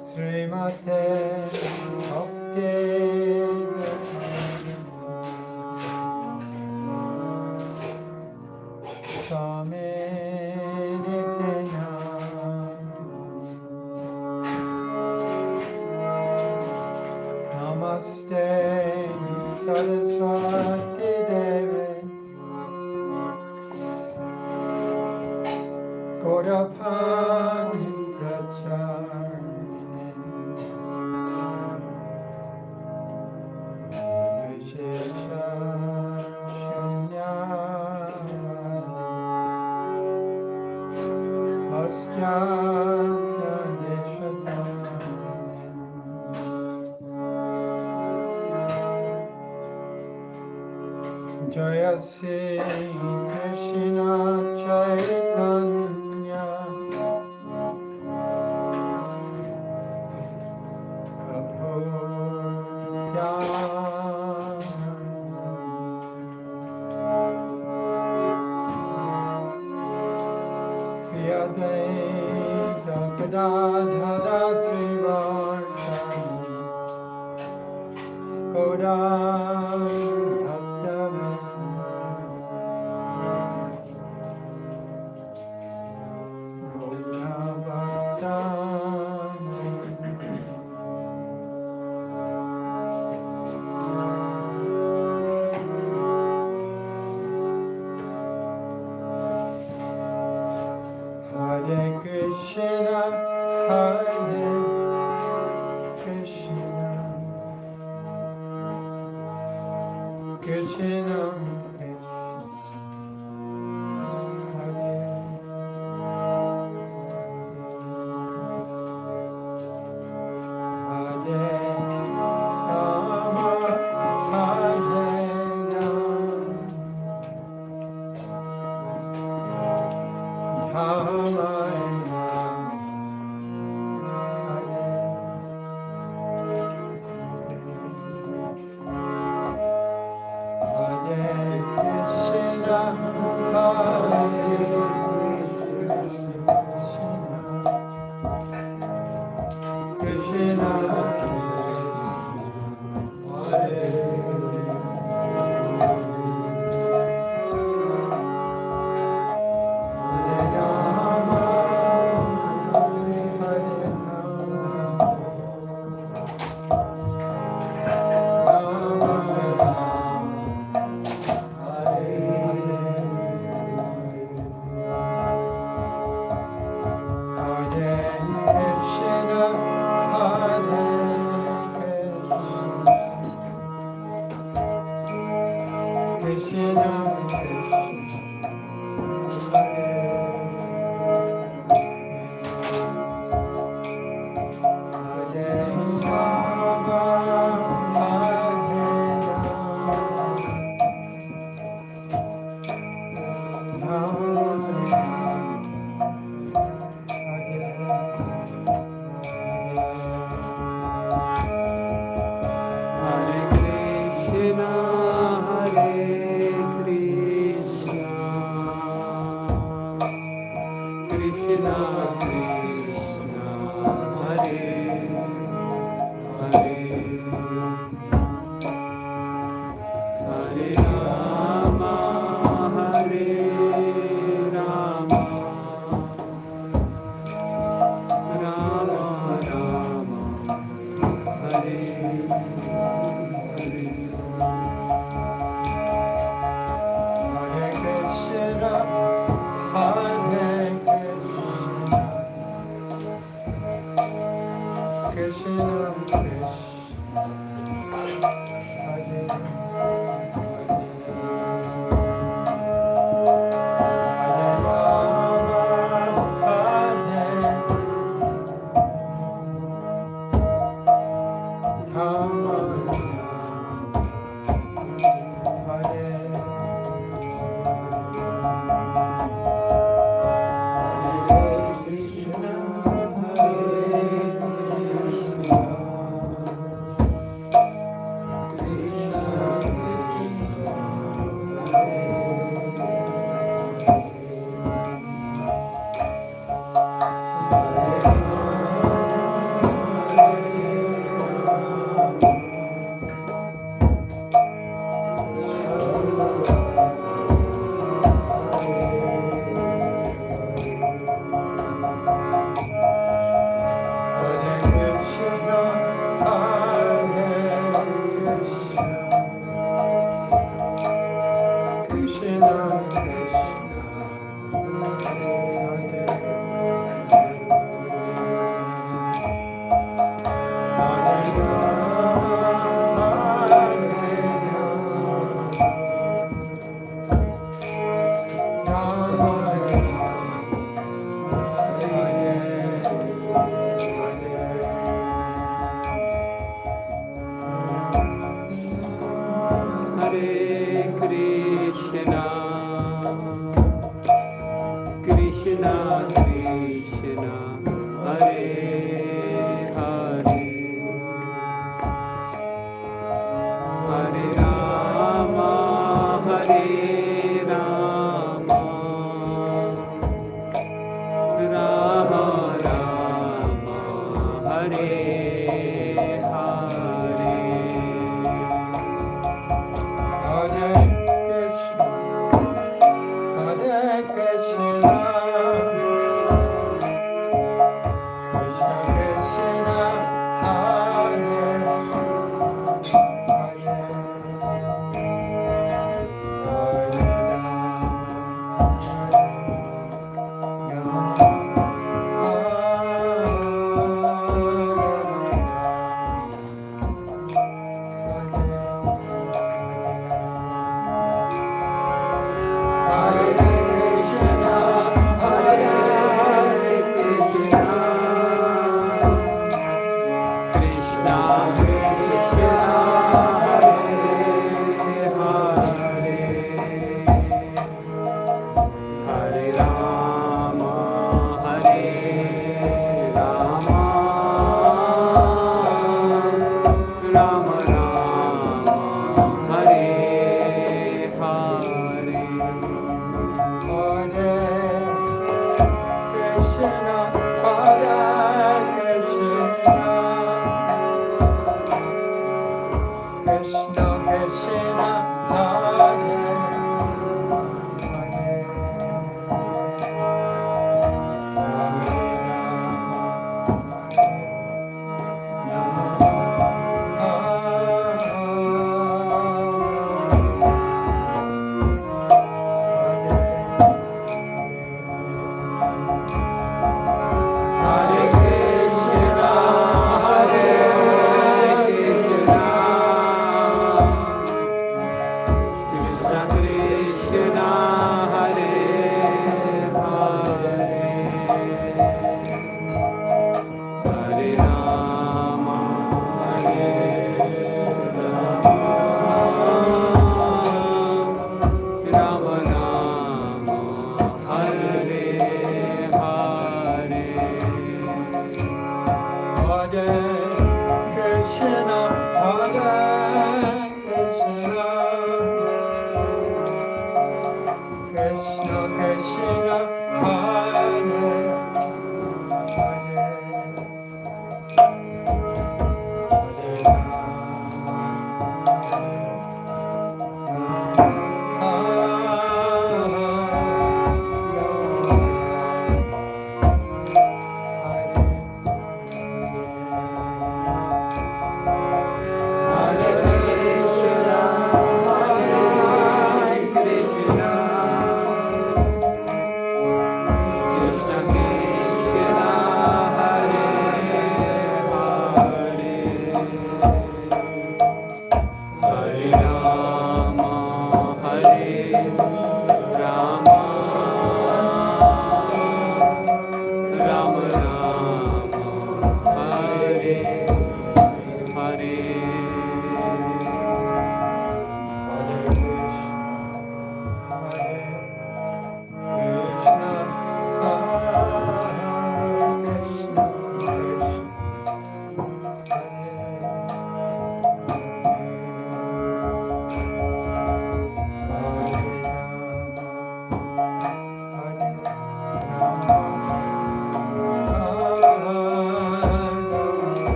Srimate Bhakti Swami Namaste Saraswati Devi Gaurabhani Pracharine Vishesha Shunyavadi Asyatya Deshatam Jaya Sri Krishna Caitanya Prabhu Sri Advaita Gadadhara Srivarsani Gauranga Hare Krishna, Hare Krishna, Krishna Krishna, Hare Hare Rama, Hare Rama, Hare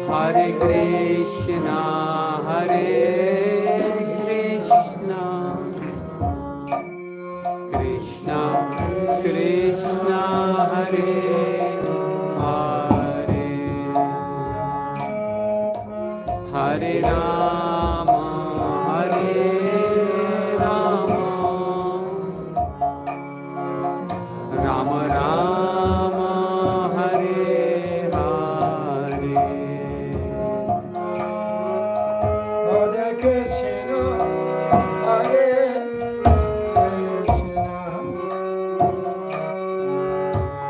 Hare Krishna, Hare Krishna, Krishna Krishna, Hare Hare, Hare Rama, Hare Rama, Rama Rama, Hare Hare. Hare Krishna, Hare Krishna,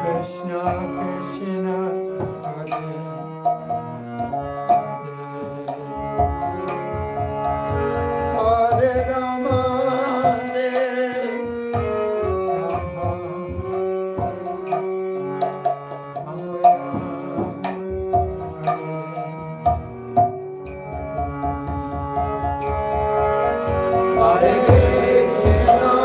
Krishna Krishna, Hare Rama, Hare Rama, Hare Krishna,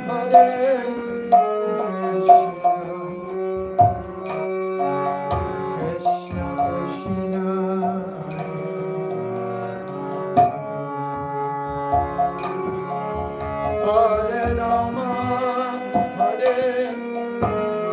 Hare Krishna, Hare Krishna, Hare Rama, Hare Rama,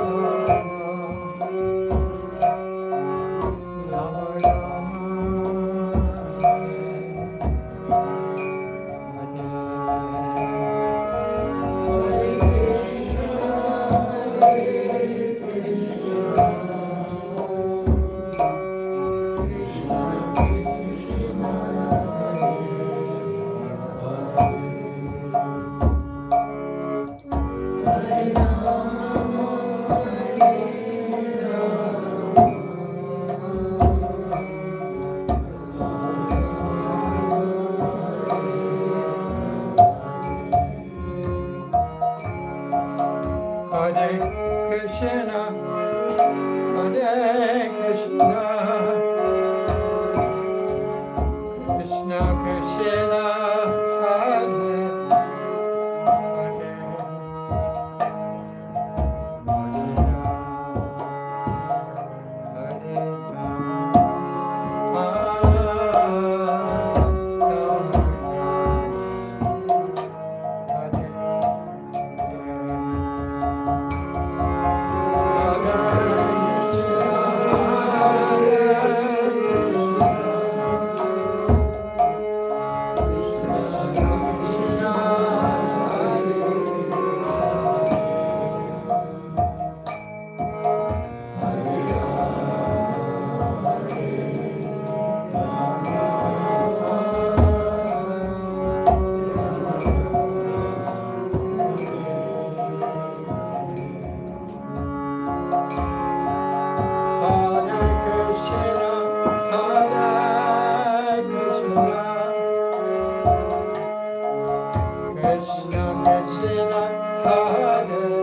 Hare Krishna, Hare Krishna, Krishna Krishna, Hare Hare, Hare Hare Krishna Krishna Hare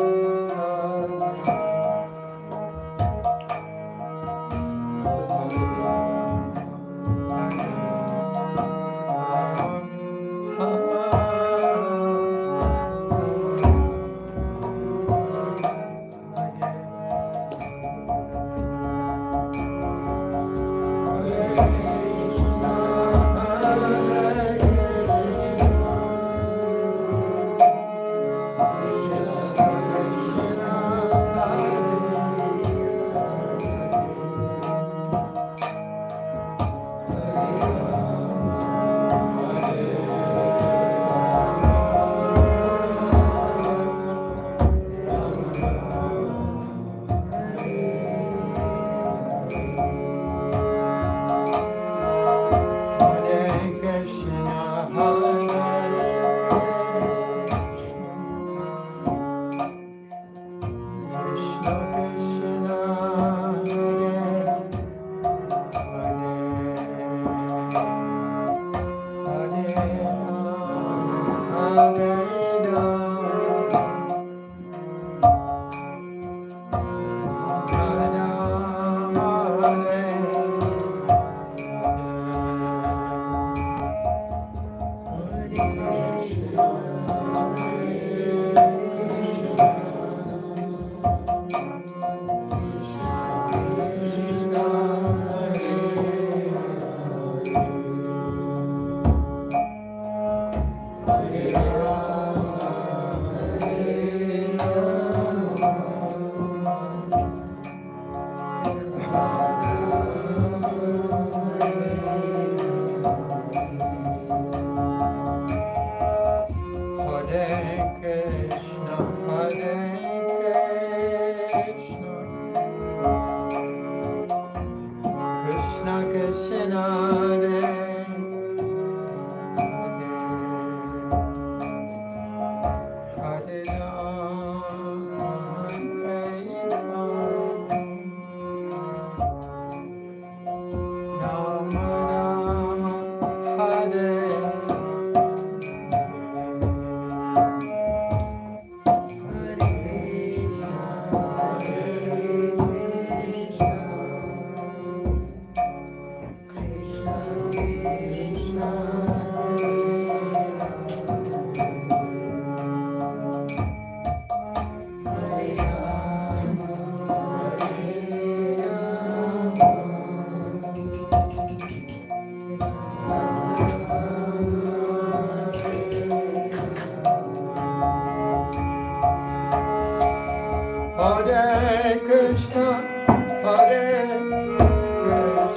Hare Krishna, Hare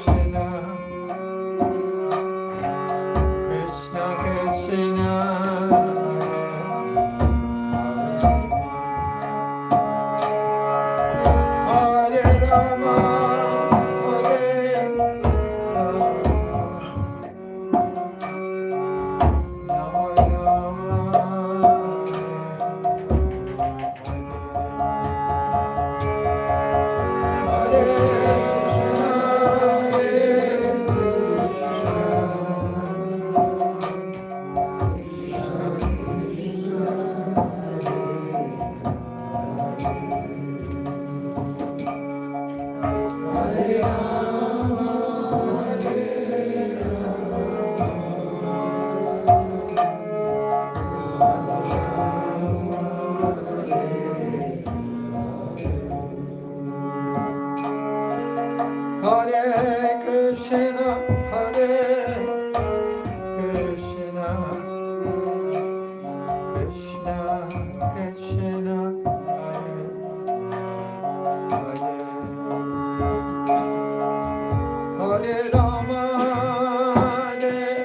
Krishna, Krishna Krishna, Hare Rama, Hare Hare Krishna, Hare Krishna, Krishna Krishna, Hare Rama, Hare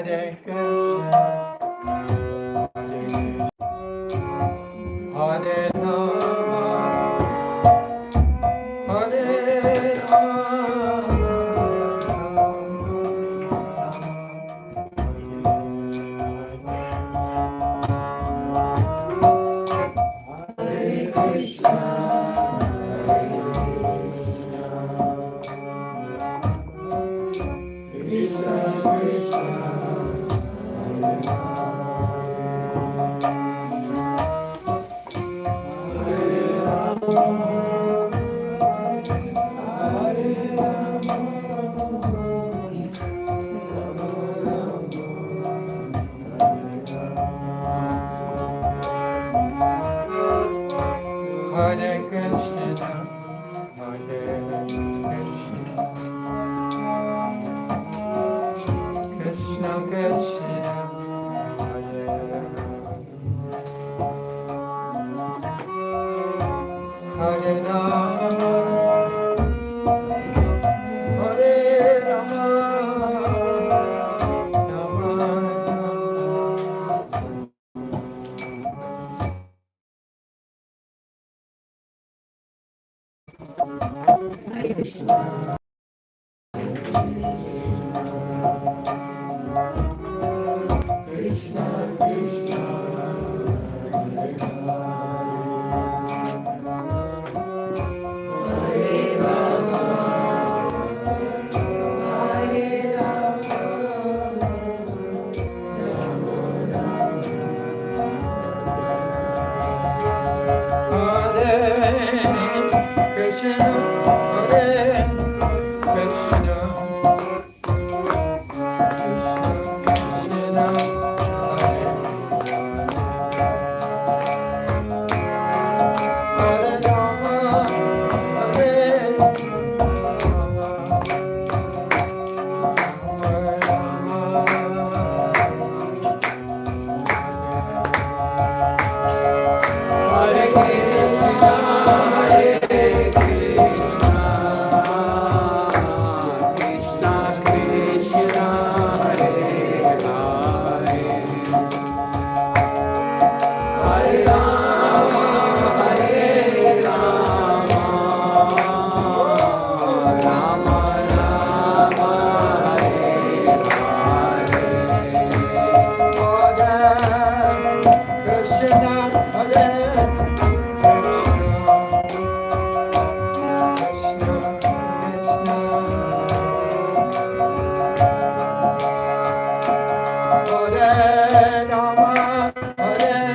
Hare Krishna, Hare Rama, Hare Hare Krishna, Hare Krishna, Krishna Krishna, Hare Hare Rama, Hare Rama, Rama Hare Krishna, Hare Krishna, Krishna Krishna, Hare Hare Rama, Hare Rama, Hare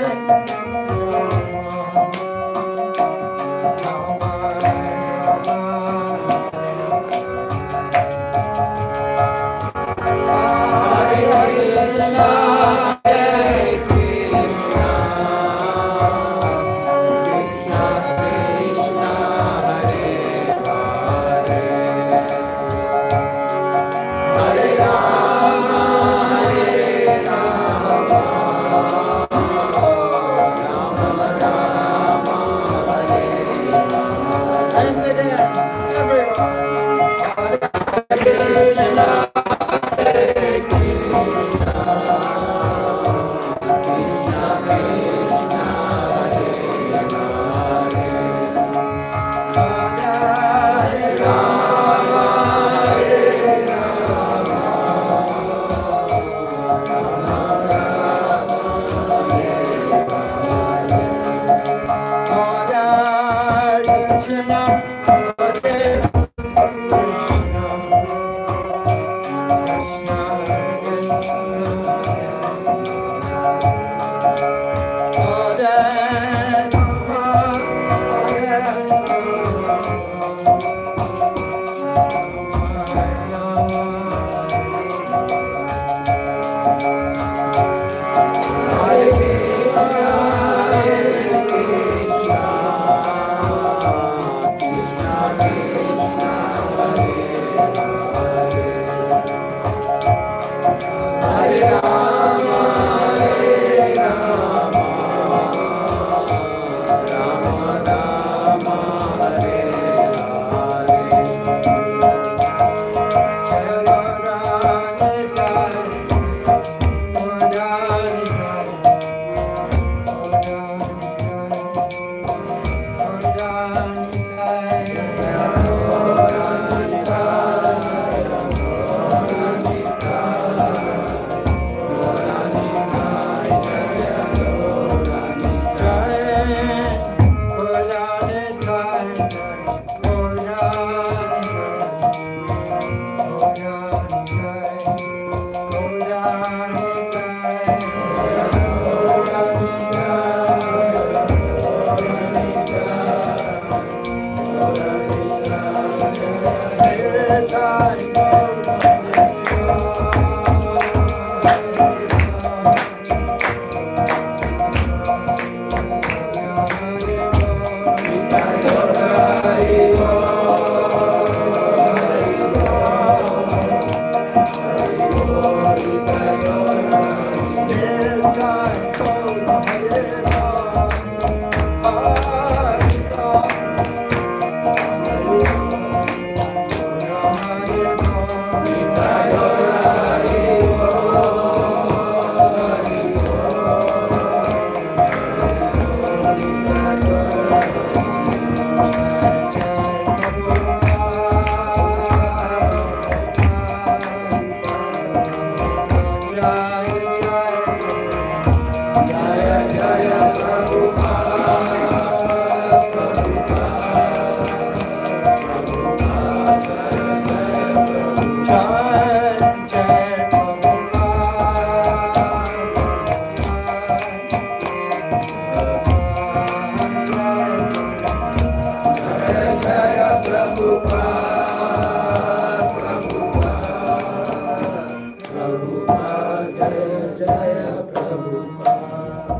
Jaya Prabhupada.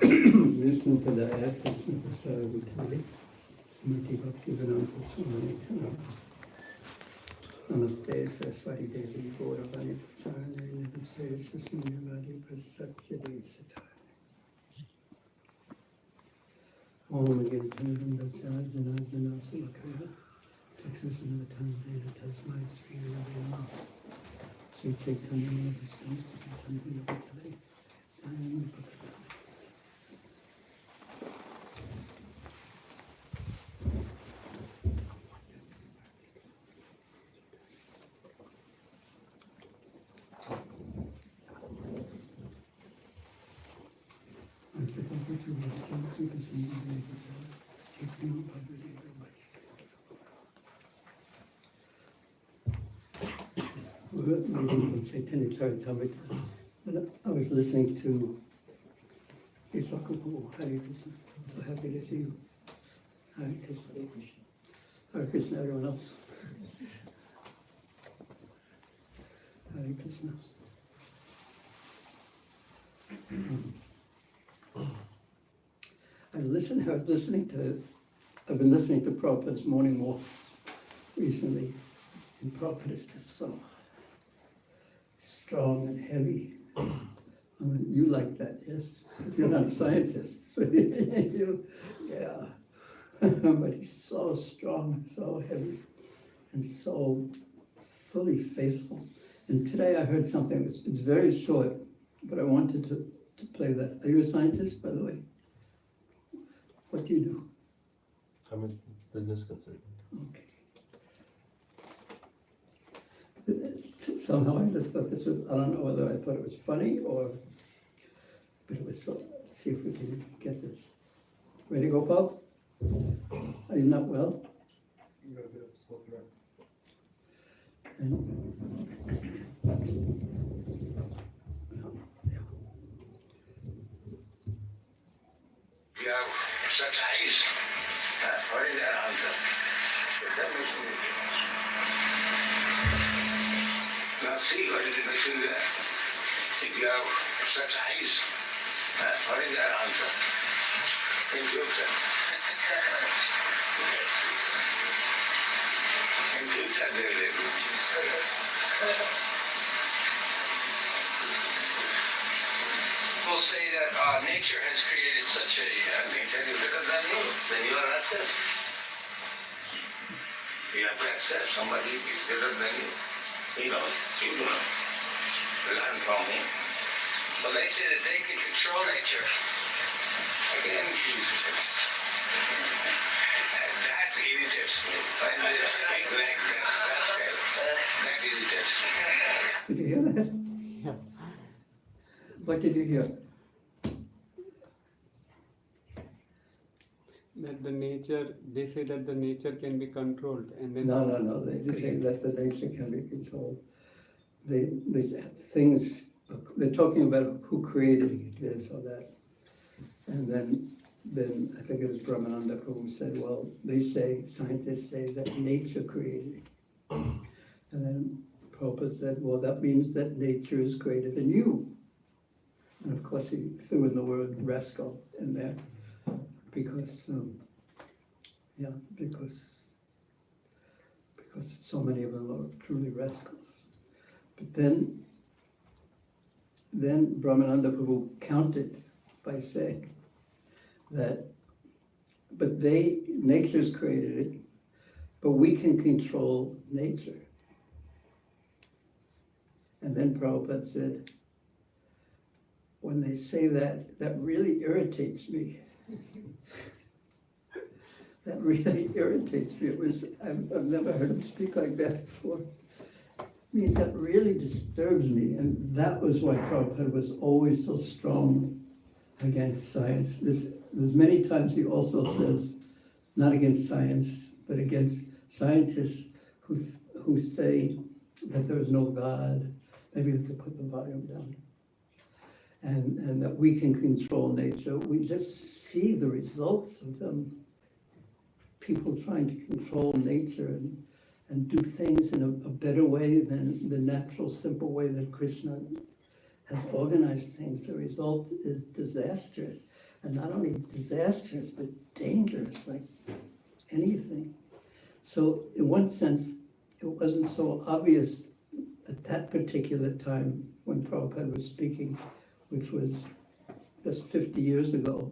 Vishnu Padaya, Krishna Prasthara Bhutale, Mati Bhakti Vedanta Swami Tanam. Namaste, Saraswati Devi, Gauravani Pracharya, Namaste, Shasmanyavadi, Prasakshade Sataya. Om again, Tanam Dasya, Jana Jana Sulakaya, Texas and the Tanzania, Tasmai, Sri Ravina, Sri Caitanya, Vishnu, Tanzania, Bhutale, Sayam Bhutale. Reading from Caitanya Caritamrta. And I was listening to Isakapu, Hare Krishna. I'm so happy to see you. Hare Krishna. Hare Krishna, everyone else. Hare Krishna. I've been listening to Prabhupada's morning walk recently, and Prabhupada is just so strong and heavy. I mean, you like that, yes? You're not a scientist, so yeah. But he's so strong, so heavy, and so fully faithful. And today I heard something, it's very short, but I wanted to play that. Are you a scientist, by the way? What do you do? I'm a business consultant. Okay. Somehow I just thought this was, I don't know whether I thought it was funny or, but it was so, let's see if we can get this. Ready to go, Paul? Are you not well? You got a bit of smoke around. Yeah, such eyes. What is that answer? Now see, what is the missing there? If you have such eyes, what is that answer? In future. In future they will be. People say that nature has created such a nature is better than you. Then you are not self. You have to accept somebody is better than you. You know, you don't learn from him. But they say that they can control nature. Again, that irritates me. When they speak like that irritates me. Did you hear that? Yeah. What did you hear? That the nature, they say that the nature can be controlled, and then No, they just say that the nature can be controlled. They say things, they're talking about who created this or that. And then I think it was Brahmananda who said, well, they say, scientists say that nature created it. And then Prabhupada said, well, that means that nature is greater than you. And of course he threw in the word rascal in there because so many of them are truly rascals. But then Brahmananda Prabhu countered by saying that, but nature's created it, but we can control nature. And then Prabhupada said, when they say that, that really irritates me. That really irritates me. I've never heard him speak like that before. It means that really disturbs me, and that was why Prabhupada was always so strong against science. There's many times he also says, not against science, but against scientists who say that there is no God. Maybe we have to put the volume down. And that we can control nature. We just see the results of them. People trying to control nature, and do things in a better way than the natural, simple way that Krishna has organized things, the result is disastrous. And not only disastrous, but dangerous, like anything. So in one sense, it wasn't so obvious at that particular time when Prabhupada was speaking, which was just 50 years ago.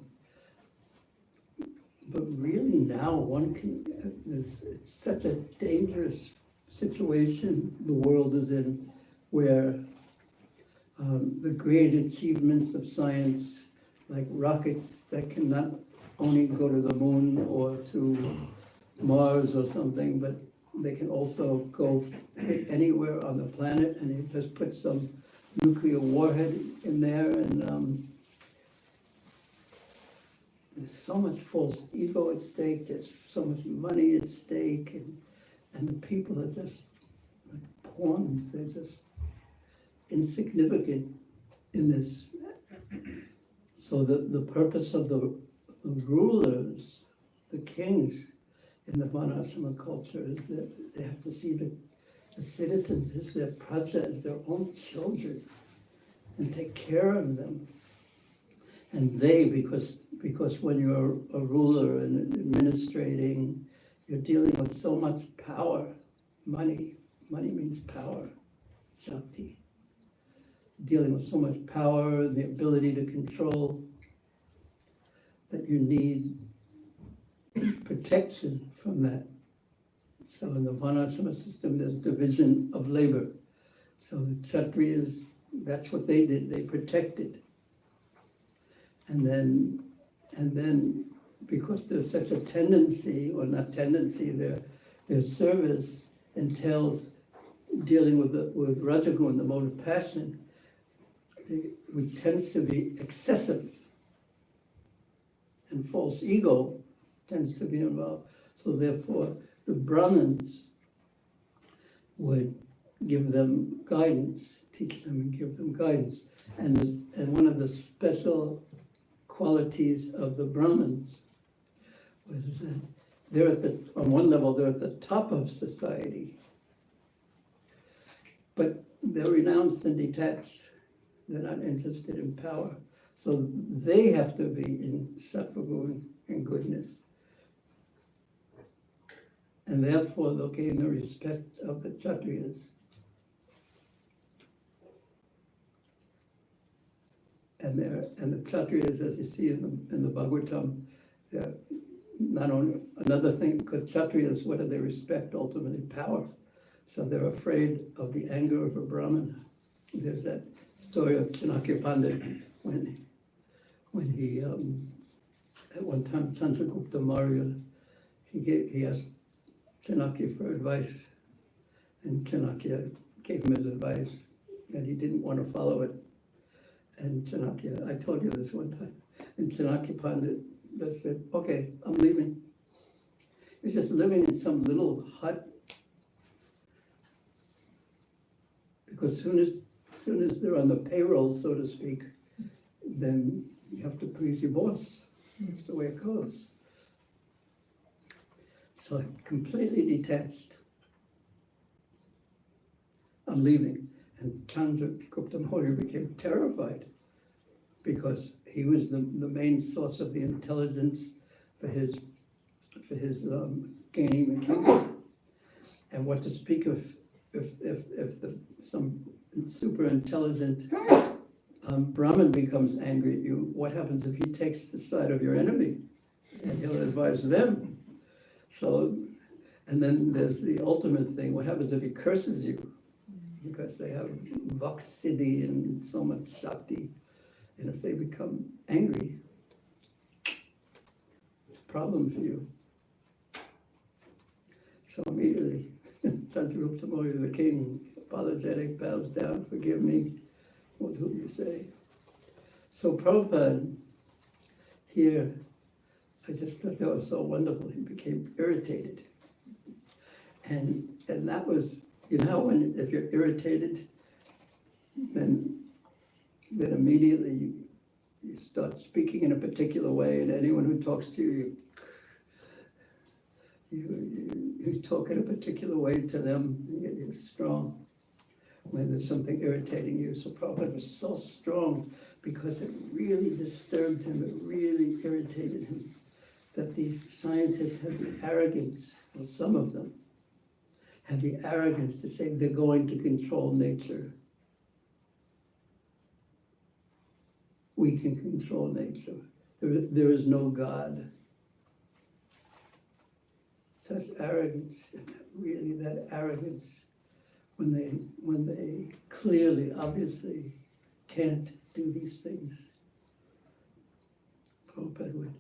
But really now one can, it's such a dangerous situation the world is in, where the great achievements of science, like rockets that can not only go to the moon or to Mars or something, but they can also go anywhere on the planet, and you just put some nuclear warhead in there, and there's so much false ego at stake, there's so much money at stake, and the people are just like pawns, they're just insignificant in this. So the purpose of the rulers, the kings in the Varnashrama culture, is that they have to see the citizens as their praja, as their own children, and take care of them. And they, because when you're a ruler and administrating, you're dealing with so much power, money. Money means power, shakti. Dealing with so much power and the ability to control, that you need protection from that. So in the Varnashrama system, there's division of labor. So the Kshatriyas, that's what they did, they protected. And then because there's such a tendency, or not tendency, their service entails dealing with Rajagun, the mode of passion, which tends to be excessive, and false ego tends to be involved. So therefore, the Brahmins would give them guidance, teach them and give them guidance. And one of the special qualities of the Brahmins was that they're on one level, they're at the top of society, but they're renounced and detached. They're not interested in power. So they have to be in sattva-gun and goodness. And therefore they'll gain the respect of the Kshatriyas. And the Kshatriyas, as you see in the Bhagavatam, they're not only another thing, because Kshatriyas, what do they respect? Ultimately, power. So they're afraid of the anger of a Brahmana. There's that story of Chanakya Pandit when he at one time Chandragupta Maurya, he asked Chanakya for advice, and Chanakya gave him his advice, and he didn't want to follow it. And Chanakya, I told you this one time, and Chanakya Pandit just said, okay, I'm leaving. He's just living in some little hut, because soon as they're on the payroll, so to speak, then you have to please your boss. That's the way it goes. So I'm completely detached. I'm leaving. And Chandragupta Maurya became terrified, because he was the main source of the intelligence for his gaining the kingdom. And what to speak of if some super intelligent Brahmin becomes angry at you, what happens if he takes the side of your enemy? And he'll advise them. So, and then there's the ultimate thing, what happens if he curses you? Because they have Vaksiddhi and so much Shakti. And if they become angry, it's a problem for you. So immediately, Chandragupta Maurya, the king, apologetic, bows down, forgive me, what do you say? So Prabhupada, here, I just thought that was so wonderful, he became irritated. And that was, you know, when if you're irritated, then immediately you start speaking in a particular way, and anyone who talks to you, you you talk in a particular way to them, you're strong. When there's something irritating you, so Prabhupada was so strong because it really disturbed him, it really irritated him, that these scientists had the arrogance, well, some of them, had the arrogance to say they're going to control nature. We can control nature. There is no God. Such arrogance, really that arrogance, when they clearly, obviously can't do these things. Prabhupada would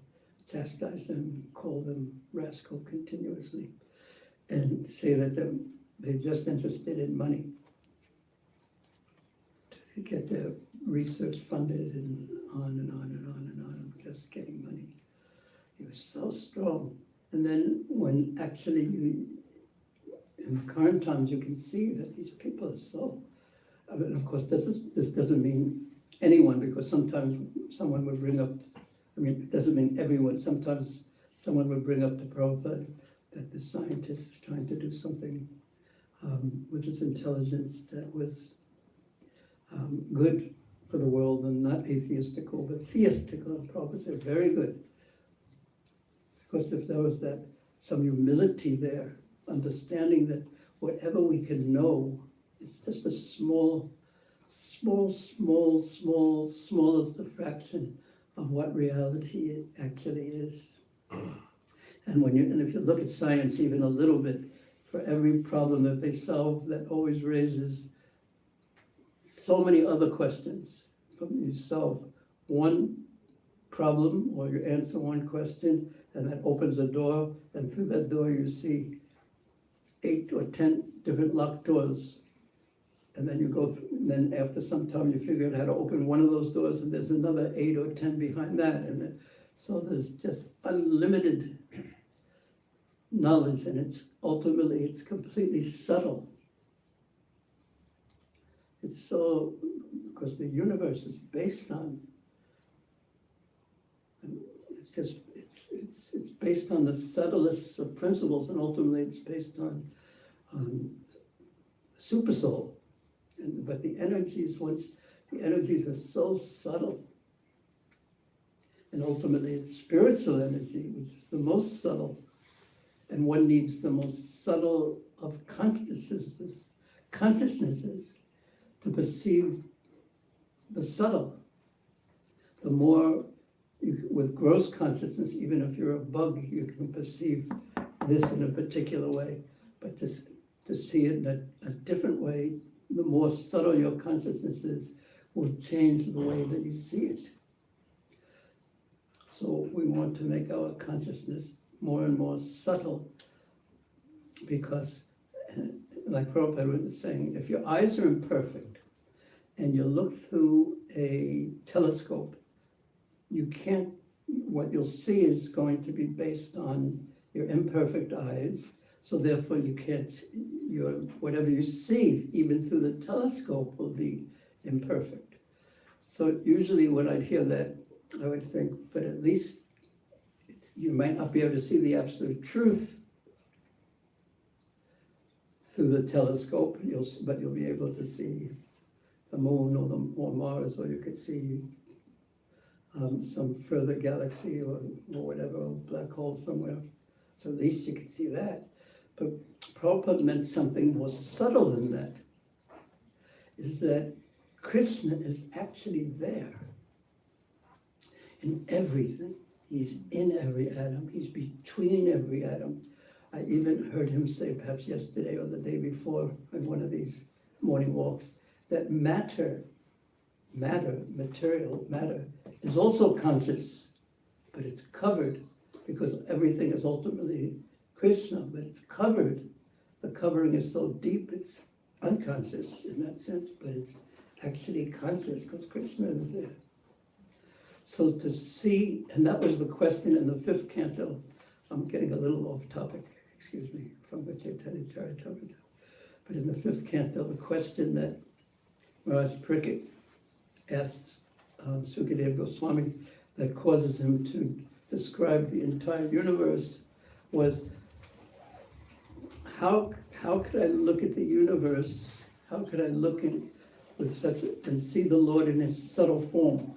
chastise them, call them rascal continuously, and say that they're just interested in money to get their research funded and on and on and on and on, just getting money. He was so strong. And then when actually in the current times, you can see that these people are so, I mean, of course, this doesn't mean anyone, because sometimes someone would bring up, I mean, it doesn't mean everyone, sometimes someone would bring up to Prabhupada that the scientist is trying to do something with his intelligence that was good for the world and not atheistical, but theistical. And Prabhupada said, very good. Because if there was some humility there, understanding that whatever we can know, it's just a smallest a fraction of what reality actually is. And if you look at science even a little bit, for every problem that they solve, that always raises so many other questions. You solve one problem or you answer one question, and that opens a door, and through that door you see 8 or 10 different locked doors. And then you go, and then after some time you figure out how to open one of those doors, and there's another 8 or 10 behind that. And then, so there's just unlimited knowledge, and it's completely subtle. It's so, because the universe is based on, it's based on the subtlest of principles, and ultimately it's based on supersoul. But the energies are so subtle, and ultimately it's spiritual energy, which is the most subtle, and one needs the most subtle of consciousnesses to perceive the subtle. The more with gross consciousness, even if you're a bug, you can perceive this in a particular way, but to see it in a different way, the more subtle your consciousness is, will change the way that you see it. So we want to make our consciousness more and more subtle, because, like Prabhupada was saying, if your eyes are imperfect and you look through a telescope, you can't, what you'll see is going to be based on your imperfect eyes, so therefore you can't, whatever you see, even through the telescope, will be imperfect. So usually when I'd hear that, I would think, but at least you might not be able to see the absolute truth through the telescope, but you'll be able to see the moon or Mars, or you could see some further galaxy or whatever, a black hole somewhere. So at least you could see that. But Prabhupada meant something more subtle than that, is that Krishna is actually there in everything. He's in every atom. He's between every atom. I even heard him say, perhaps yesterday or the day before, in one of these morning walks, that material matter, is also conscious, but it's covered, because everything is ultimately Krishna, but it's covered. The covering is so deep, it's unconscious in that sense, but it's actually conscious because Krishna is there. So to see, and that was the question in the 5th canto. I'm getting a little off topic, excuse me, from the Caitanya Caritamrta. But in the 5th canto, the question that Maharaj Pariksit asked Sukadeva Goswami that causes him to describe the entire universe was, how could I look at the universe? How could I look in with such and see the Lord in his subtle form?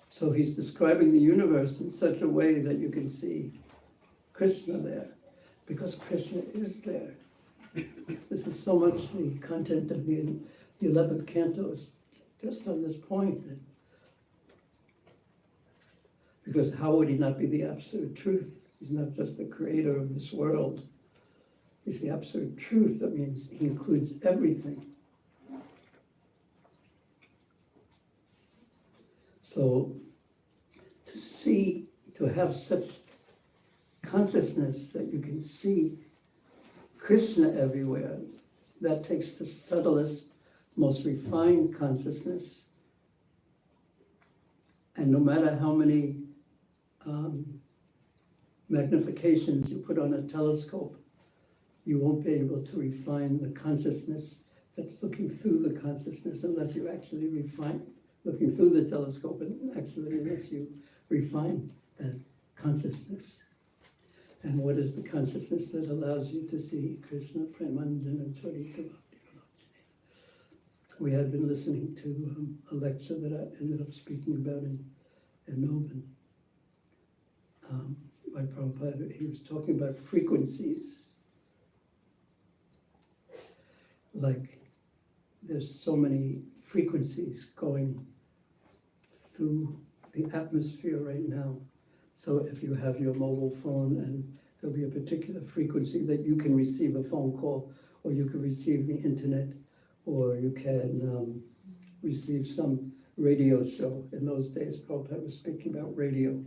So he's describing the universe in such a way that you can see Krishna there, because Krishna is there. This is so much the content of the 11th canto is just on this point. Because how would he not be the absolute truth? He's not just the creator of this world. He's the absolute truth. That means he includes everything. So to have such consciousness that you can see Krishna everywhere, that takes the subtlest, most refined consciousness. And no matter how many magnifications you put on a telescope, you won't be able to refine the consciousness that's looking through the consciousness unless you actually looking through the telescope and actually unless you refine that consciousness. And what is the consciousness that allows you to see Krishna, Premanandana, and Charita Bhakti? We had been listening to a lecture that I ended up speaking about in Melbourne by Prabhupada. He was talking about frequencies. Like there's so many frequencies going through the atmosphere right now. So if you have your mobile phone and there'll be a particular frequency that you can receive a phone call, or you can receive the internet, or you can receive some radio show. In those days, Prabhupada was speaking about radio.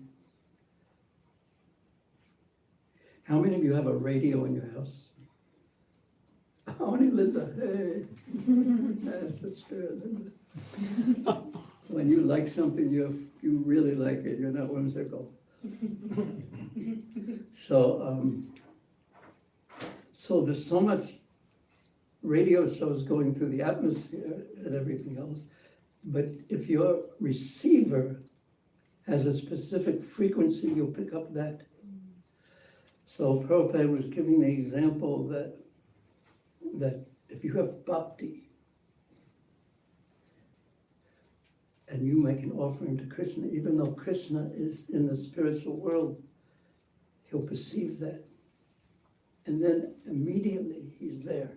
How many of you have a radio in your house? Only Linda, hey. That's the spirit, Linda. When you like something, you really like it, you're not whimsical. So there's so much radio shows going through the atmosphere and everything else, but if your receiver has a specific frequency, you'll pick up that. So Prabhupada was giving the example that if you have bhakti and you make an offering to Krishna, even though Krishna is in the spiritual world, he'll perceive that. And then immediately he's there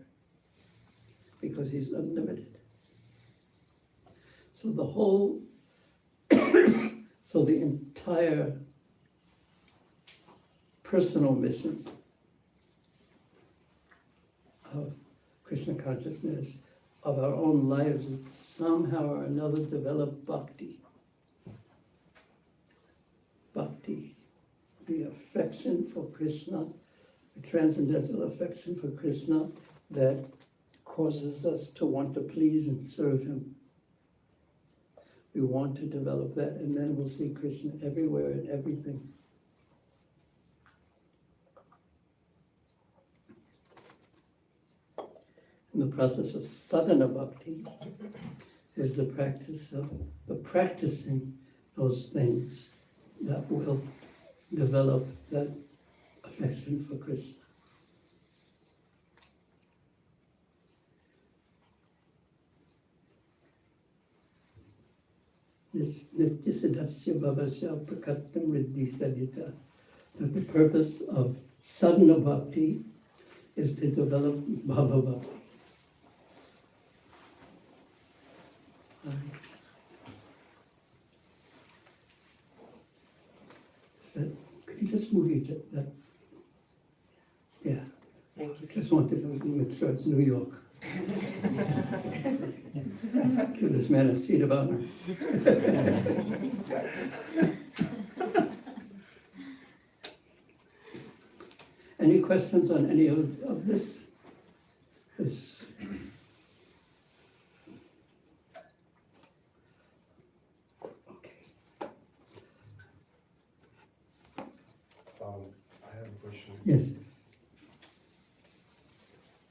because he's unlimited. So the entire personal mission of Krishna consciousness, of our own lives, is to somehow or another develop bhakti. Bhakti, the affection for Krishna, the transcendental affection for Krishna that causes us to want to please and serve him. We want to develop that, and then we'll see Krishna everywhere and everything. And the process of sadhana bhakti is the practice of practicing those things that will develop that affection for Krishna. That the purpose of sadhana bhakti is to develop bhava bhakti. Could you just move that? Yeah. Thank you. Just wanted to make sure it's New York. Give this man a seat of honor. Any questions on any of this? I have a question. Yes.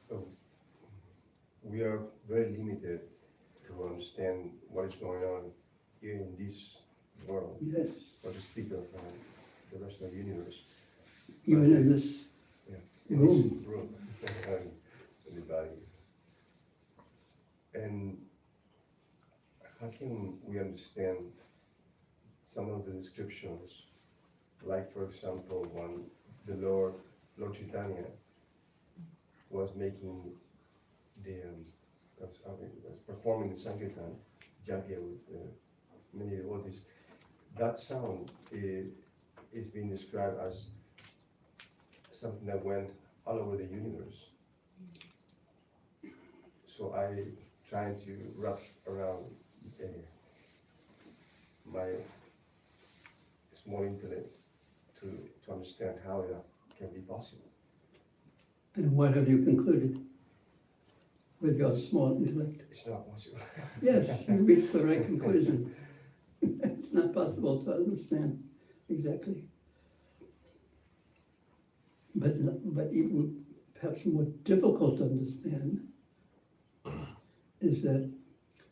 So, we are very limited to understand what is going on here in this world, Yes. or to speak of the rest of the universe. even in this Yeah, in room. this room, in the body. And how can we understand some of the descriptions, like for example, when the Lord Chaitanya was making was performing the Sankirtan, Jagya with many devotees, that sound is being described as something that went all over the universe. So I trying to wrap around my small intellect to understand how that can be possible. And what have you concluded with your small intellect? It's not possible. Yes, you reached the right conclusion. It's not possible to understand exactly. But even perhaps more difficult to understand is that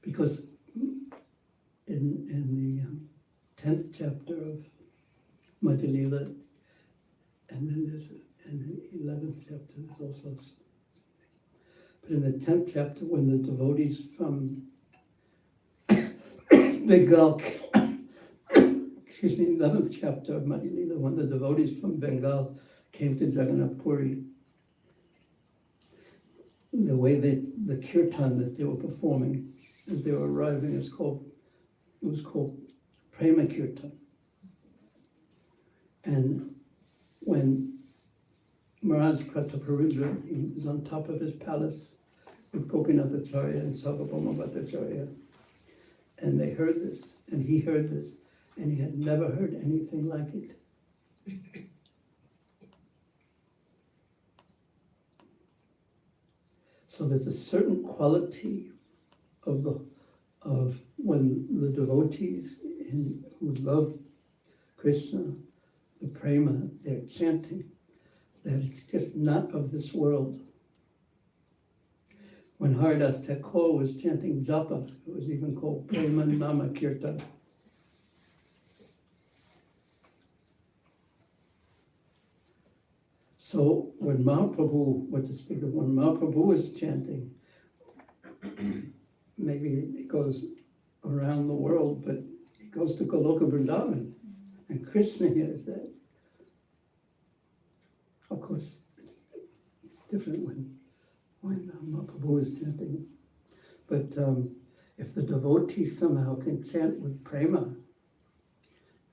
because in the 10th chapter of Madhya Lila, and then there's in the 11th chapter there's also, but in the 10th chapter when the devotees from Bengal, excuse me, 11th chapter of Madhya Lila, when the devotees from Bengal came to Jagannath Puri, the way the kirtan that they were performing as they were arriving was called Prema Kirtan. And when Maharaj Prataparudra, he was on top of his palace with Gopinath Acharya and Sarvabhauma Bhattacharya, and they heard this, and he heard this, and he had never heard anything like it. So there's a certain quality of when the devotees who love Krishna, the prema, they're chanting, that it's just not of this world. When Haridas Thakur was chanting japa, it was even called Prema Nama Kirtan. So when Mahaprabhu, when Mahaprabhu is chanting, maybe it goes around the world, but it goes to Goloka Vrindavan, and Krishna hears that. Of course, it's different when Mahaprabhu is chanting. But if the devotee somehow can chant with prema,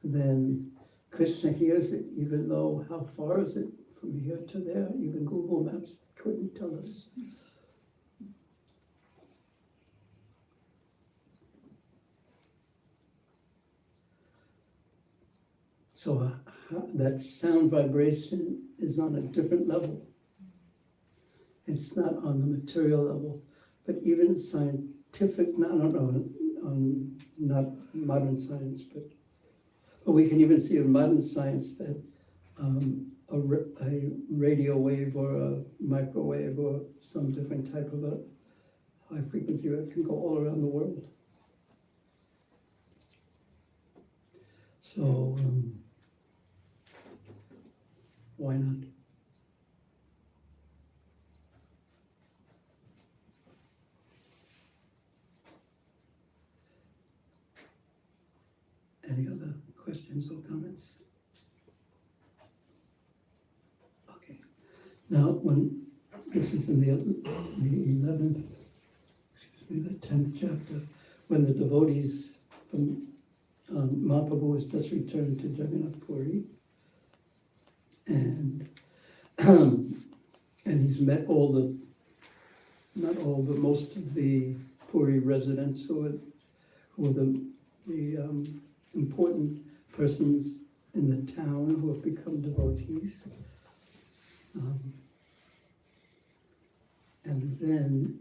then Krishna hears it, even though how far is it from here to there? Even Google Maps couldn't tell us. So that sound vibration is on a different level. It's not on the material level, but even scientific, not modern science, but we can even see in modern science that a radio wave or a microwave or some different type of a high frequency wave can go all around the world. So why not? Any other questions or comments? Okay. Now, when this is in the 11th, the 10th chapter, when the devotees from Mahaprabhu has just returned to Jagannath Puri, and he's met most of the Puri residents who are the important persons in the town who have become devotees. And then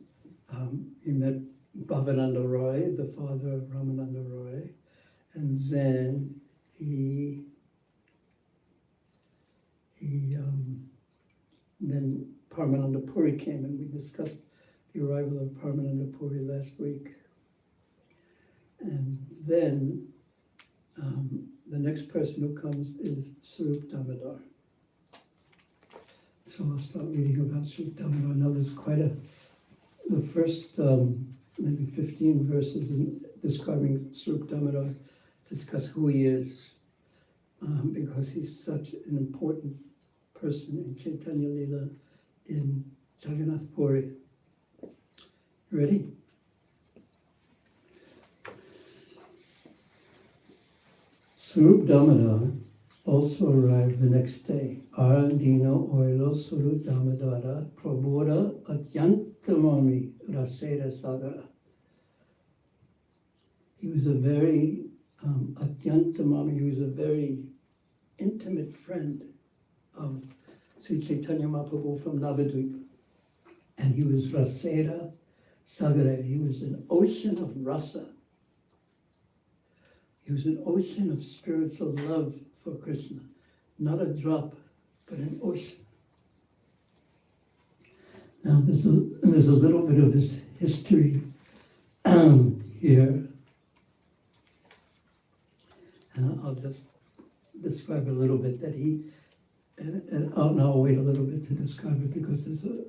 he met Bhavananda Roy, the father of Ramananda Roy, and then then Paramananda Puri came, and we discussed the arrival of Paramananda Puri last week. And then the next person who comes is Sarup Damodar. So I'll start reading about Sukdamata. Now there's the first maybe 15 verses in describing Sukdamata discuss who he is, because he's such an important person in Caitanya Lila in Jagannath Puri. Ready? Swarup Damodar also arrived the next day. Ardino Oilo Swarup Damodara Prabodha Atyantamami Raseda Sagara. He was a very Atyantamami, he was a very intimate friend of Sri Chaitanya Mahaprabhu from Navadvip. And he was Raseda Sagara, he was an ocean of rasa. He was an ocean of spiritual love for Krishna. Not a drop, but an ocean. Now there's a little bit of his history here. And I'll just describe a little bit that and I'll wait a little bit to describe it because there's a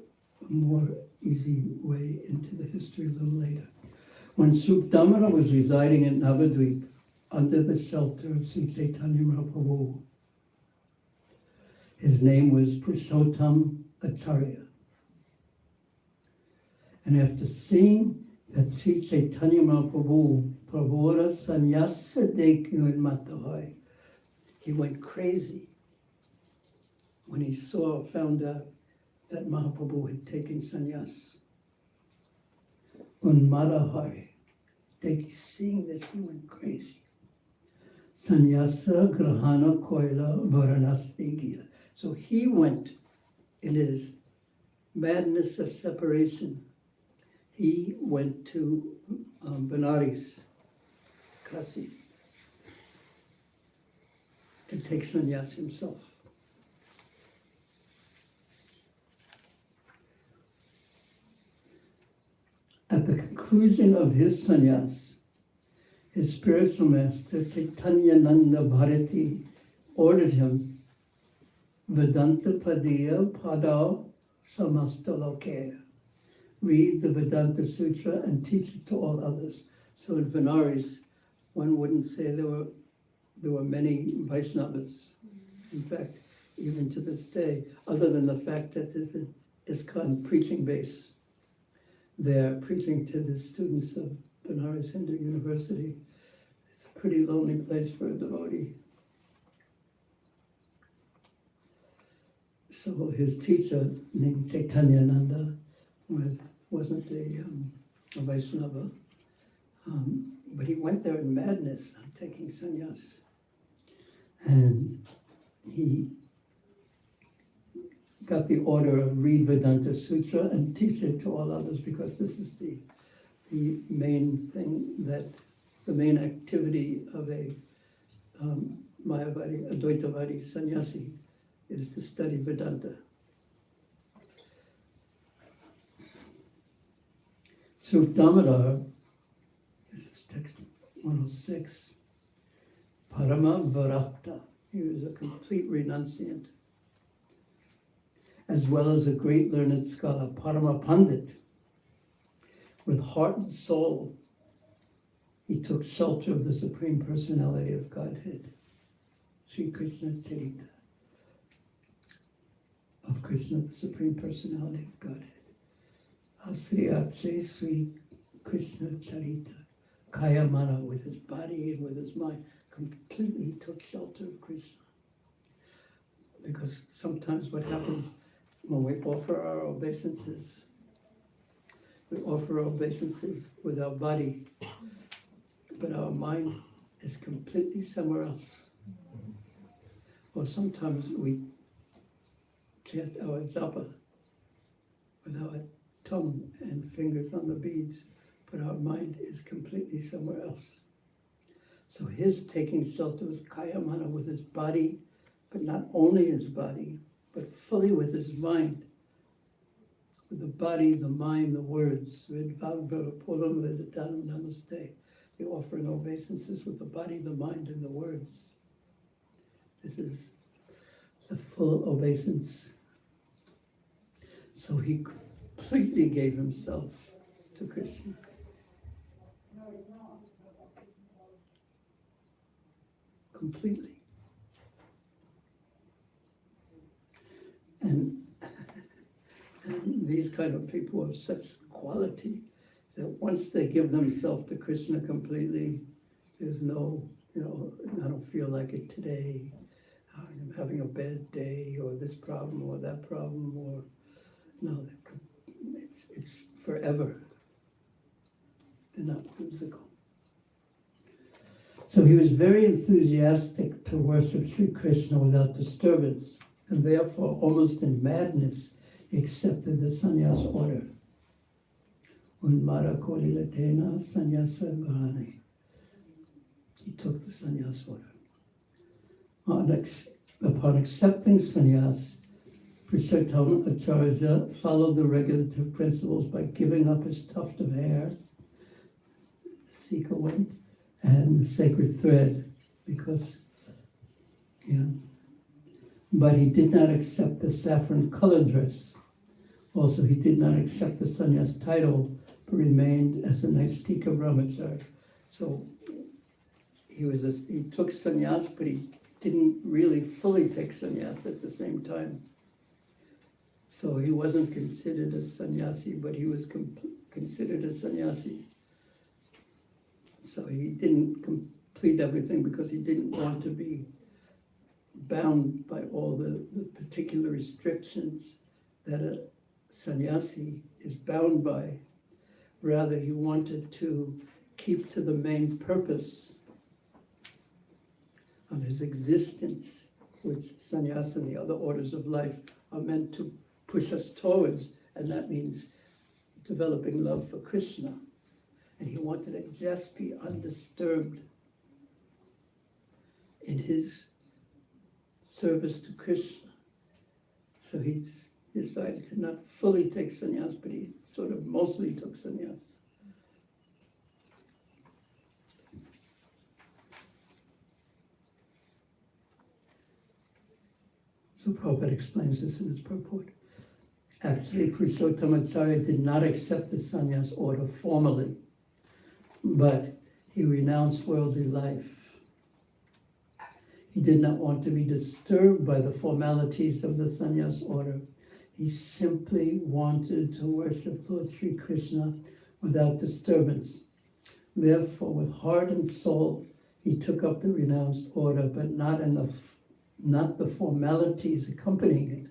more easy way into the history a little later. When Sukdamata was residing in Navadvip, under the shelter of Sri Caitanya Mahaprabhu, his name was Purushottam Acharya. And after seeing that Sri Chaitanya Mahaprabhu Prabhupada Sanyasa Dekyu in Matahai, he went crazy when he found out that Mahaprabhu had taken sannyas. Unmadahai, seeing this, he went crazy. Sannyasa Grahana Koila Varanasvigiya. So he went in his madness of separation. He went to Benares, Kasi, to take sannyas himself. At the conclusion of his sannyas, his spiritual master, Caitanyananda Bharati, ordered him, Vedanta Padiya Pada Samasta Lokera. Read the Vedanta Sutra and teach it to all others. So in Benares, one wouldn't say there were many Vaishnavas. In fact, even to this day, other than the fact that there's an ISKCON preaching base, they're preaching to the students of Benares Hindu University. It's a pretty lonely place for a devotee. So his teacher, named Caitanyananda, wasn't a Vaishnava, but he went there in madness, taking sannyas. And he got the order of read Vedanta Sutra and teach it to all others, because this is the main thing, the main activity of a Mayavadi, Advaitavadi sannyasi, is to study Vedanta. Sukdamata, this is text 106, Parama Varakta, he was a complete renunciant, as well as a great learned scholar, Parama Pandit. With heart and soul, he took shelter of the Supreme Personality of Godhead, Sri Krishna Charita, of Krishna, the Supreme Personality of Godhead. Asriyache Sri Krishna Charita, Kaya Mana, with his body and with his mind, completely took shelter of Krishna. Because sometimes what happens when we offer our obeisances, we offer obeisances with our body, but our mind is completely somewhere else. Or sometimes we chant our japa with our tongue and fingers on the beads, but our mind is completely somewhere else. So his taking shelter was Kayamana, with his body, but not only his body, but fully with his mind. With the body, the mind, the words. They offer an obeisances with the body, the mind, and the words. This is the full obeisance So he completely gave himself to Krishna. Completely. And these kind of people have such quality that once they give themselves to Krishna completely, there's no, I don't feel like it today. I'm having a bad day, or this problem, or that problem, or no, it's forever. They're not whimsical. So he was very enthusiastic to worship Sri Krishna without disturbance, and therefore, almost in madness, he accepted the sannyas order. Unmara kolilatena sannyasa bhani. He took the sannyas order. Upon accepting sannyas, Purushottam Acharya followed the regulative principles by giving up his tuft of hair, Sika went, and the sacred thread, because, but he did not accept the saffron colored dress. Also, he did not accept the sannyas title, but remained as a Naistika brahmachari. So he took sannyas, but he didn't really fully take sannyas at the same time. So he wasn't considered a sannyasi, but he was considered a sannyasi. So he didn't complete everything because he didn't want to be bound by all the particular restrictions that a sannyasi is bound by. Rather, he wanted to keep to the main purpose of his existence, which sannyasa and the other orders of life are meant to push us towards, and that means developing love for Krishna. And he wanted to just be undisturbed in his service to Krishna. So he decided to not fully take sannyas, but he sort of mostly took sannyas. So Prabhupada explains this in his purport. Actually, Purushottam Acharya did not accept the sannyas order formally, but he renounced worldly life. He did not want to be disturbed by the formalities of the sannyas order. He simply wanted to worship Lord Sri Krishna without disturbance. Therefore, with heart and soul, he took up the renounced order, but not the formalities accompanying it.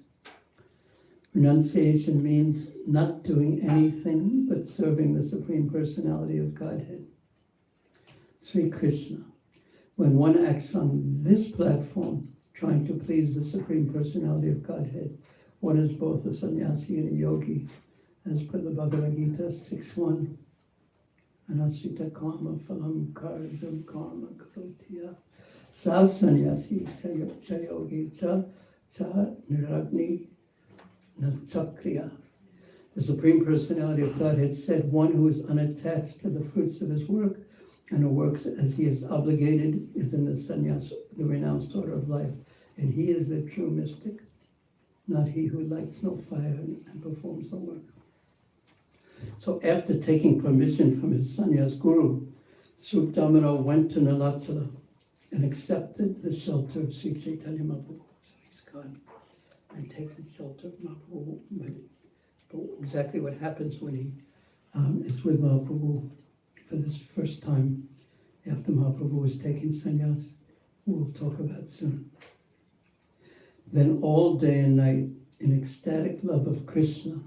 Renunciation means not doing anything but serving the Supreme Personality of Godhead, Sri Krishna. When one acts on this platform, trying to please the Supreme Personality of Godhead, one is both a sannyasi and a yogi, as per the Bhagavad Gita 6.1. Anasrita karma phalam karjam karma karotiya sa sannyasi sa yogi cha niragni Natsakriya. The Supreme Personality of Godhead said, one who is unattached to the fruits of his work and who works as he is obligated is in the sannyas, the renounced order of life. And he is the true mystic, not he who lights no fire and performs no work. So after taking permission from his sannyas guru, Sukdamana went to Nalatala and accepted the shelter of Sri Caitanya Mahaprabhu. So he's gone and taken shelter of Mahaprabhu. But exactly what happens when he is with Mahaprabhu for this first time after Mahaprabhu was taking sannyas, we'll talk about soon. Then all day and night, in ecstatic love of Krishna,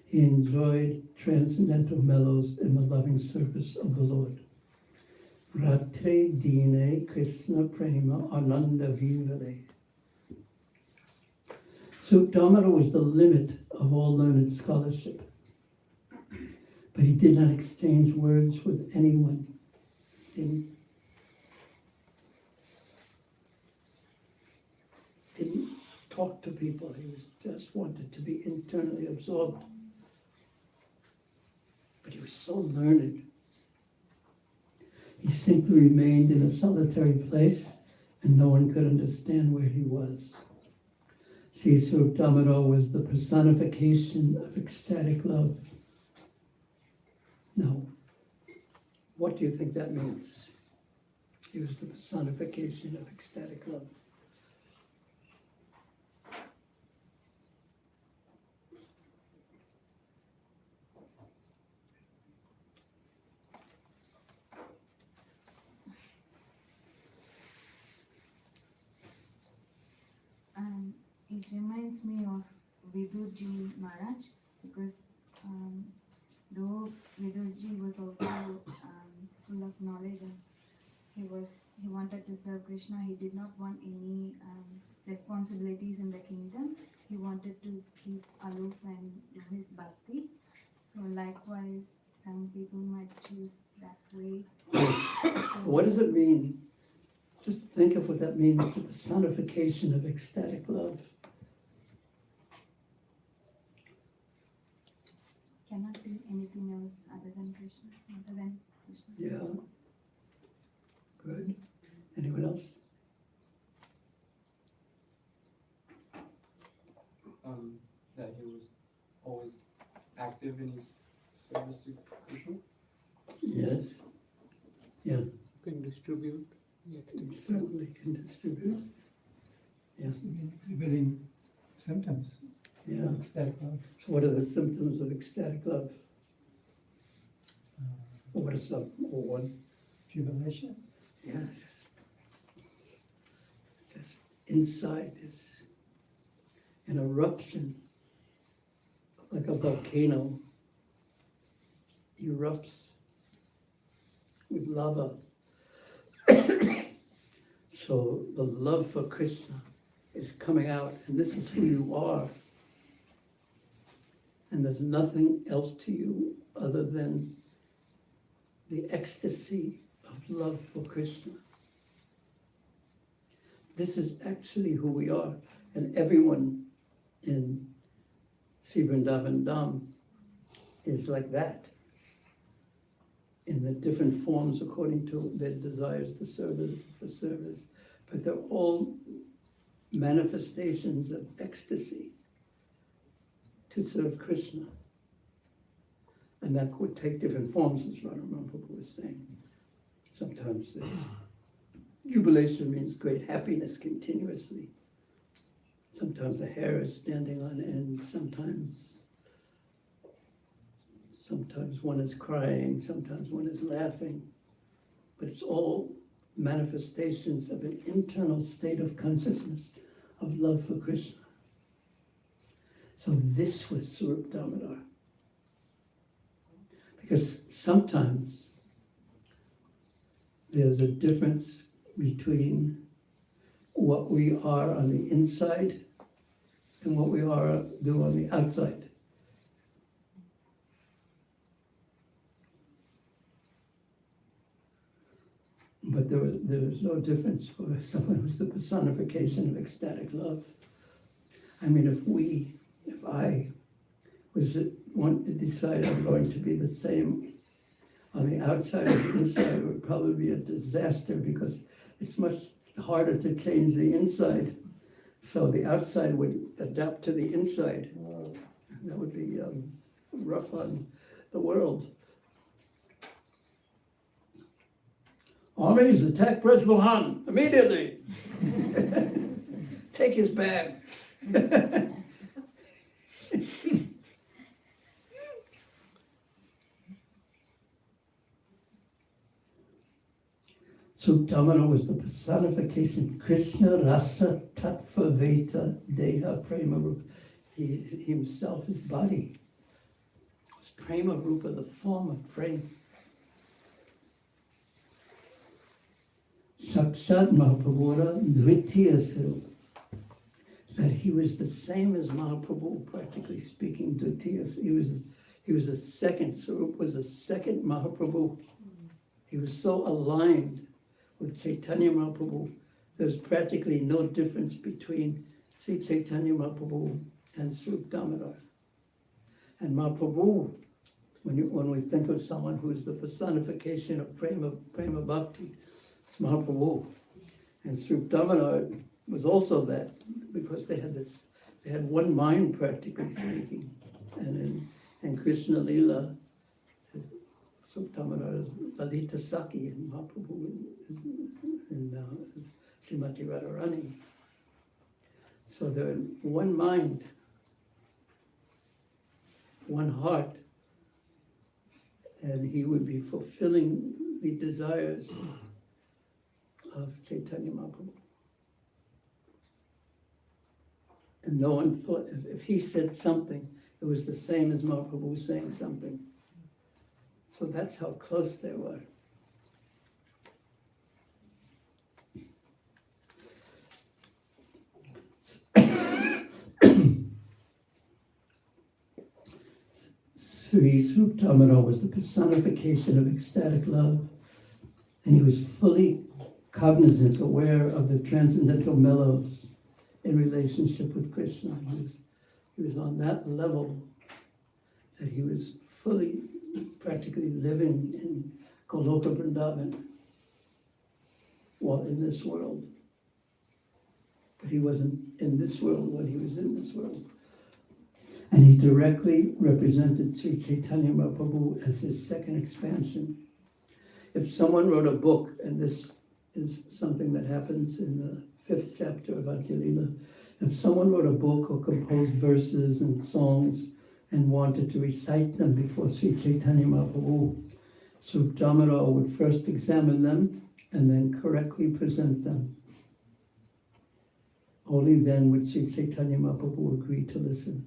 he enjoyed transcendental mellows in the loving service of the Lord. Ratre dine Krishna prema ananda vivale. Sukdamata was the limit of all learned scholarship, but he did not exchange words with anyone. Didn't talk to people. He was just wanted to be internally absorbed. But he was so learned. He simply remained in a solitary place, and no one could understand where he was. See, Swarup Damodar was the personification of ecstatic love. Now, what do you think that means? He was the personification of ecstatic love. It reminds me of Vidurji Maharaj because though Vidurji was also full of knowledge and he wanted to serve Krishna, he did not want any responsibilities in the kingdom. He wanted to keep aloof and do his bhakti. So likewise, some people might choose that way. What does it mean? Just think of what that means, the personification of ecstatic love. Cannot be anything else other than Krishna, Yeah. Good. Anyone else? That he was always active in his service to Krishna. Yes. Yeah, You can distribute the activity. certainly can distribute. Yes. Exhibiting symptoms Yeah. of ecstatic love. So what are the symptoms of ecstatic love? Uh, Or what are some, or one? Jubilation. Yeah. Just inside is an eruption, like a volcano erupts with lava. So the love for Krishna is coming out, and this is who you are. And there's nothing else to you other than the ecstasy of love for Krishna. This is actually who we are, and everyone in Sri Vrindavan Dham is like that, in the different forms according to their desires to serve for service. But they're all manifestations of ecstasy to serve Krishna. And that would take different forms, as Radharani Prabhu was saying. Sometimes there's jubilation means great happiness continuously. Sometimes the hair is standing on end, sometimes one is crying, sometimes one is laughing. But it's all manifestations of an internal state of consciousness of love for Krishna. So this was Swarup Damodar. Because sometimes there's a difference between what we are on the inside and what we do on the outside. But there was no difference for someone who's the personification of ecstatic love. I mean, if I want to decide I'm going to be the same on the outside as the inside, it would probably be a disaster because it's much harder to change the inside. So the outside would adapt to the inside. That would be rough on the world. Armies, attack Brajmohan immediately. Take his bag. Swarup Damodar was the personification, Krishna Rasa Tattva Veta Deha Prema Rupa. He himself, his body, was Prema Rupa, the form of prema. Sakshat Mahaprabhu Dvitiya Swarup. That he was the same as Mahaprabhu, practically speaking, Dvitiya. He was a second, Swarup was a second Mahaprabhu. He was so aligned with Caitanya Mahaprabhu, there's practically no difference between Sri Caitanya Mahaprabhu and Swarup Damodar. And Mahaprabhu, when we think of someone who is the personification of prema bhakti, it's Mahaprabhu. And Swarup Damodar was also that, because they had this they had one mind practically speaking. And in Krishna Lila, Suktamara is Lalita Saki and Mahaprabhu is Srimati Radharani. So they're in one mind, one heart, and he would be fulfilling the desires of Caitanya Mahaprabhu. And no one thought, if he said something, it was the same as Mahaprabhu saying something. So that's how close they were. Sri Sruptamara was the personification of ecstatic love, and he was fully cognizant, aware of the transcendental mellows in relationship with Krishna. He was on that level that he was fully, practically living in Goloka Vrindavan while in this world. But he wasn't in this world when he was in this world. And he directly represented Sri Caitanya Mahaprabhu as his second expansion. If someone wrote a book, and this is something that happens in the 5th chapter of Adya-lila, if someone wrote a book or composed verses and songs and wanted to recite them before Sri Caitanya Mahaprabhu, Sruptamara would first examine them and then correctly present them. Only then would Sri Caitanya Mahaprabhu agree to listen.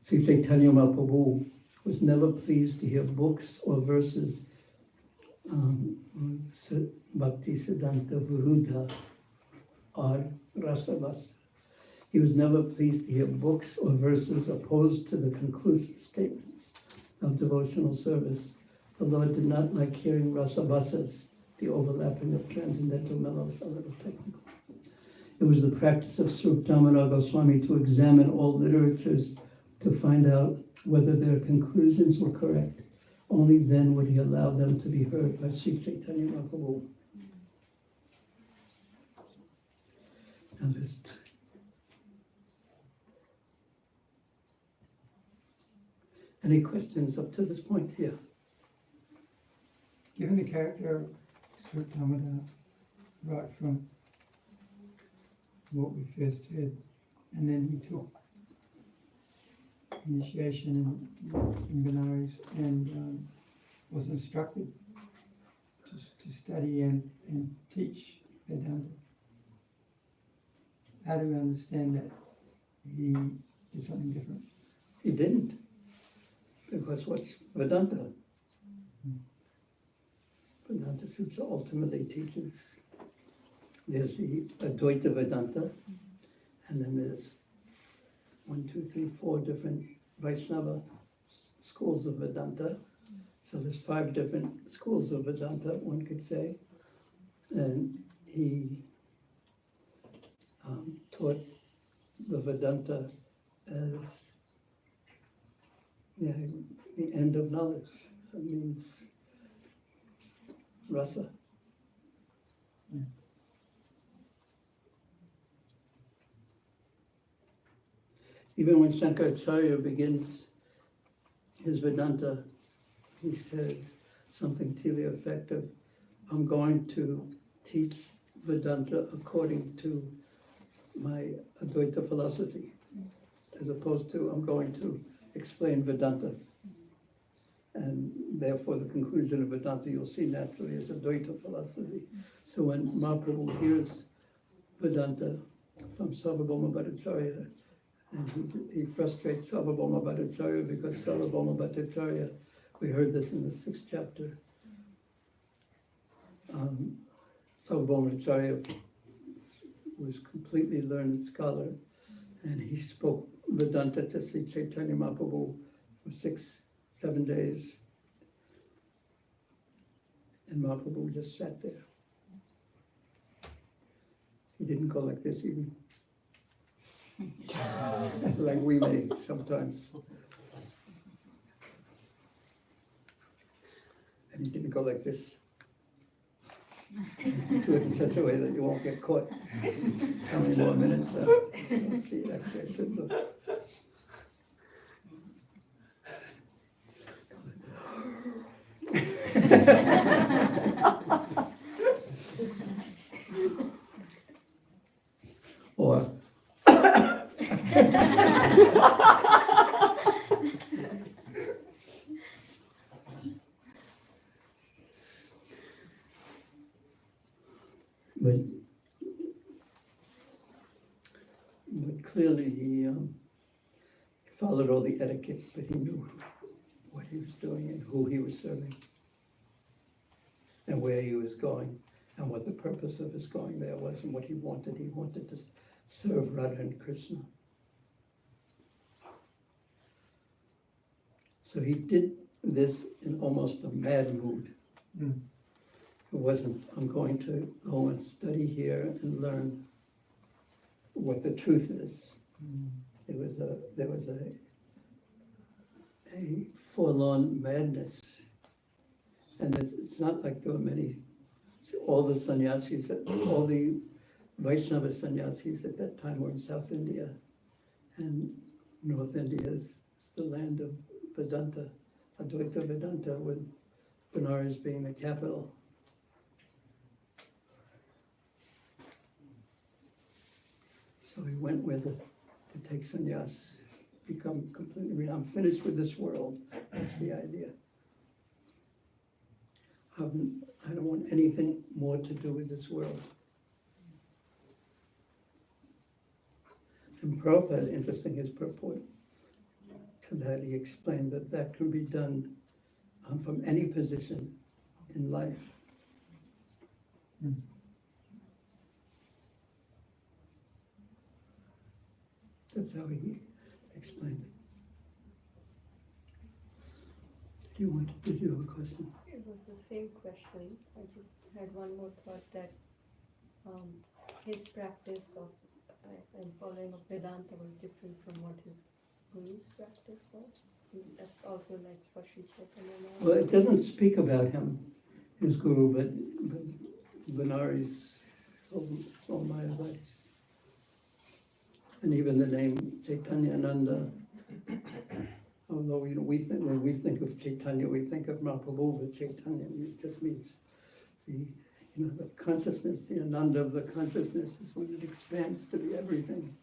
Sri Caitanya Mahaprabhu was never pleased to hear books or verses, Bhakti Siddhanta Viruddha or Rasavasa. He was never pleased to hear books or verses opposed to the conclusive statements of devotional service. The Lord did not like hearing rasabasas, the overlapping of transcendental mellows, a little technical. It was the practice of Sruptamara Goswami to examine all literatures to find out whether their conclusions were correct. Only then would he allow them to be heard by Sri Caitanya Mahaprabhu. Now there's any questions up to this point here? Given the character of Sruptamara, right from what we first heard, and then he took initiation in Benares and was instructed to study and teach Vedanta. How do we understand that he did something different? He didn't. Because what's Vedanta? Vedanta Sutra ultimately teaches. There's the Advaita Vedanta, and then there's 4 different Vaishnava schools of Vedanta. So there's 5 different schools of Vedanta, one could say. And he taught the Vedanta as the end of knowledge. That means rasa. Even when Shankaracharya begins his Vedanta, he says something to the effect of, I'm going to teach Vedanta according to my Advaita philosophy, as opposed to I'm going to explain Vedanta. And therefore the conclusion of Vedanta you'll see naturally is Advaita philosophy. So when Mahaprabhu hears Vedanta from Sarvabhauma Bhattacharya, and he frustrates Sarvabhauma Bhattacharya because Sarvabhauma Bhattacharya, we heard this in the 6th chapter, Sarvabhauma Bhattacharya was completely learned scholar, and he spoke Vedanta to Sri Caitanya Mahaprabhu for 6-7 days. And Mahaprabhu just sat there. He didn't go like this even. Like we may sometimes. And he didn't go like this. Do it in such a way that you won't get caught. How many more minutes? Let's see, actually, I should look. Or but clearly he followed all the etiquette, but he knew what he was doing and who he was serving and where he was going and what the purpose of his going there was and what he wanted. He wanted to serve Radha and Krishna. So he did this in almost a mad mood. Mm. It wasn't, I'm going to go and study here and learn what the truth is. There was a forlorn madness. And it's not like there were all the sannyasis, all the Vaishnava sannyasis at that time were in South India. And North India is the land of Vedanta, Advaita Vedanta, with Benares being the capital. So he went with it to take sannyas, become completely, I'm finished with this world. That's the idea. I don't want anything more to do with this world. And Prabhupada, interesting his purport to that, he explained that that can be done from any position in life. Mm. That's how he explained it. Did you have a question? It was the same question. I just had one more thought that his practice of and following of Vedanta was different from what his guru's practice was. That's also like for Sri Chaitanya. Well, it doesn't speak about him, his guru, but Benares sold Mayavadis. And even the name Caitanya Ananda, although when we think of Caitanya, we think of Mahaprabhu, but Caitanya just means the consciousness, the Ananda of the consciousness is when it expands to be everything.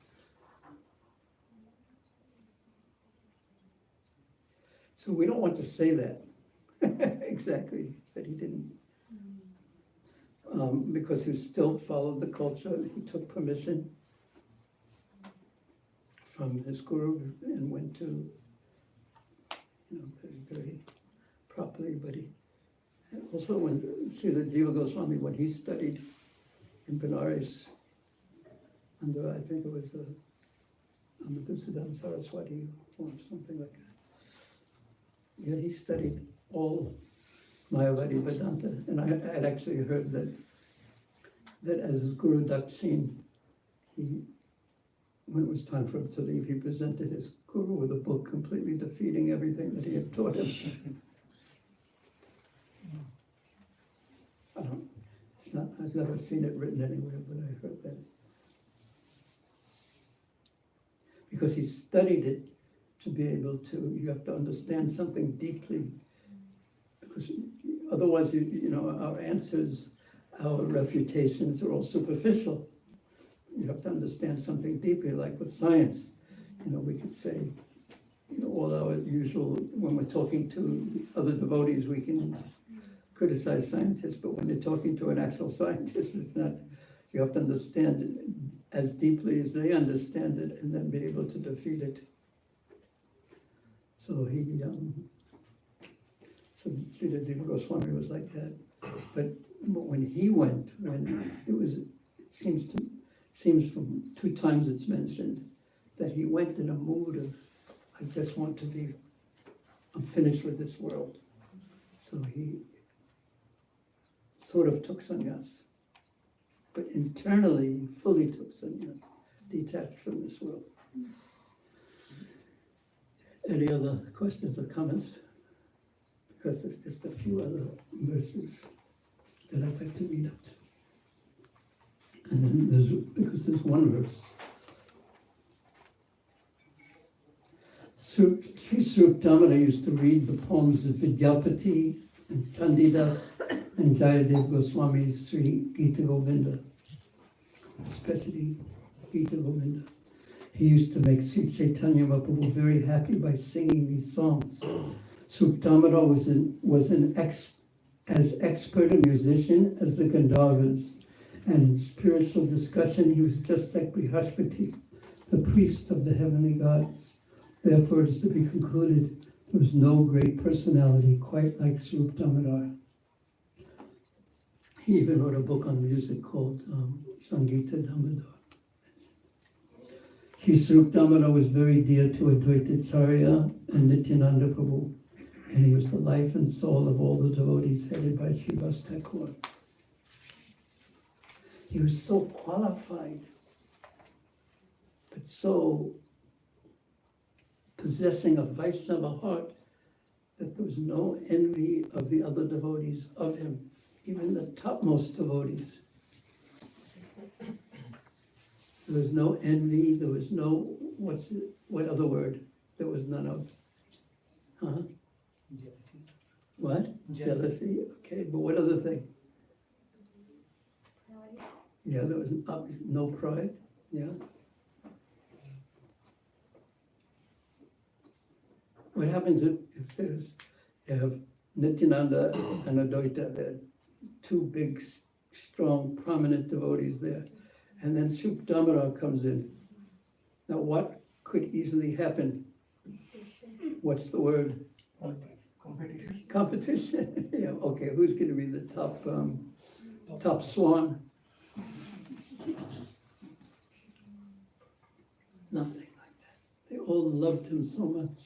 So we don't want to say that exactly, that he didn't, because he still followed the culture. He took permission from his guru and went to, very, very properly, but he also when Srila Jiva Goswami, when he studied in Benares under, I think it was Madhusudan Saraswati or something like that. Yeah, he studied all Mayavadi Vedanta, and I had actually heard that as his Guru Dakshin, when it was time for him to leave, he presented his Guru with a book completely defeating everything that he had taught him. I've never seen it written anywhere, but I heard that. Because he studied it to be able to, you have to understand something deeply. Because otherwise, our answers, our refutations are all superficial. You have to understand something deeply, like with science. We could say, all our usual, when we're talking to other devotees, we can criticize scientists, but when you're talking to an actual scientist, it's not, you have to understand it as deeply as they understand it and then be able to defeat it. So so Srila Jiva Goswami was like that. But when he went, it seems from 2 times it's mentioned, that he went in a mood of, I'm finished with this world. So he sort of took sannyas, but internally he fully took sannyas, detached from this world. Any other questions or comments? Because there's just a few other verses. that I'd like to read up to. And then there's one verse. Sri Caritamrta used to read the poems of Vidyapati and Chandidas and Jayadev Goswami's Sri Gita Govinda, especially Gita Govinda. He used to make Sri Caitanya Mahaprabhu very happy by singing these songs. Sri Caritamrta was as expert a musician as the Gandharvas, and in spiritual discussion he was just like Brihaspati, the priest of the heavenly gods. Therefore, it is to be concluded, there was no great personality quite like Sri Damodar. He even wrote a book on music called Sangita Damodar. Sri Damodar was very dear to Advaita Acharya and Nityananda Prabhu, and he was the life and soul of all the devotees headed by Srivas Thakur. He was so qualified, but so possessing a Vaishnava heart that there was no envy of the other devotees of him, even the topmost devotees. There was no envy, there was no, what other word? There was none of, huh? Jealousy. What? Jealousy, okay, but what other thing? Yeah, there was no pride, yeah. What happens if you have Nityananda and Advaita, they're two big, strong, prominent devotees there, and then Sri Damodar comes in. Now what could easily happen? What's the word? Competition. Competition. Yeah, okay, who's going to be the top swan? Nothing like that. They all loved him so much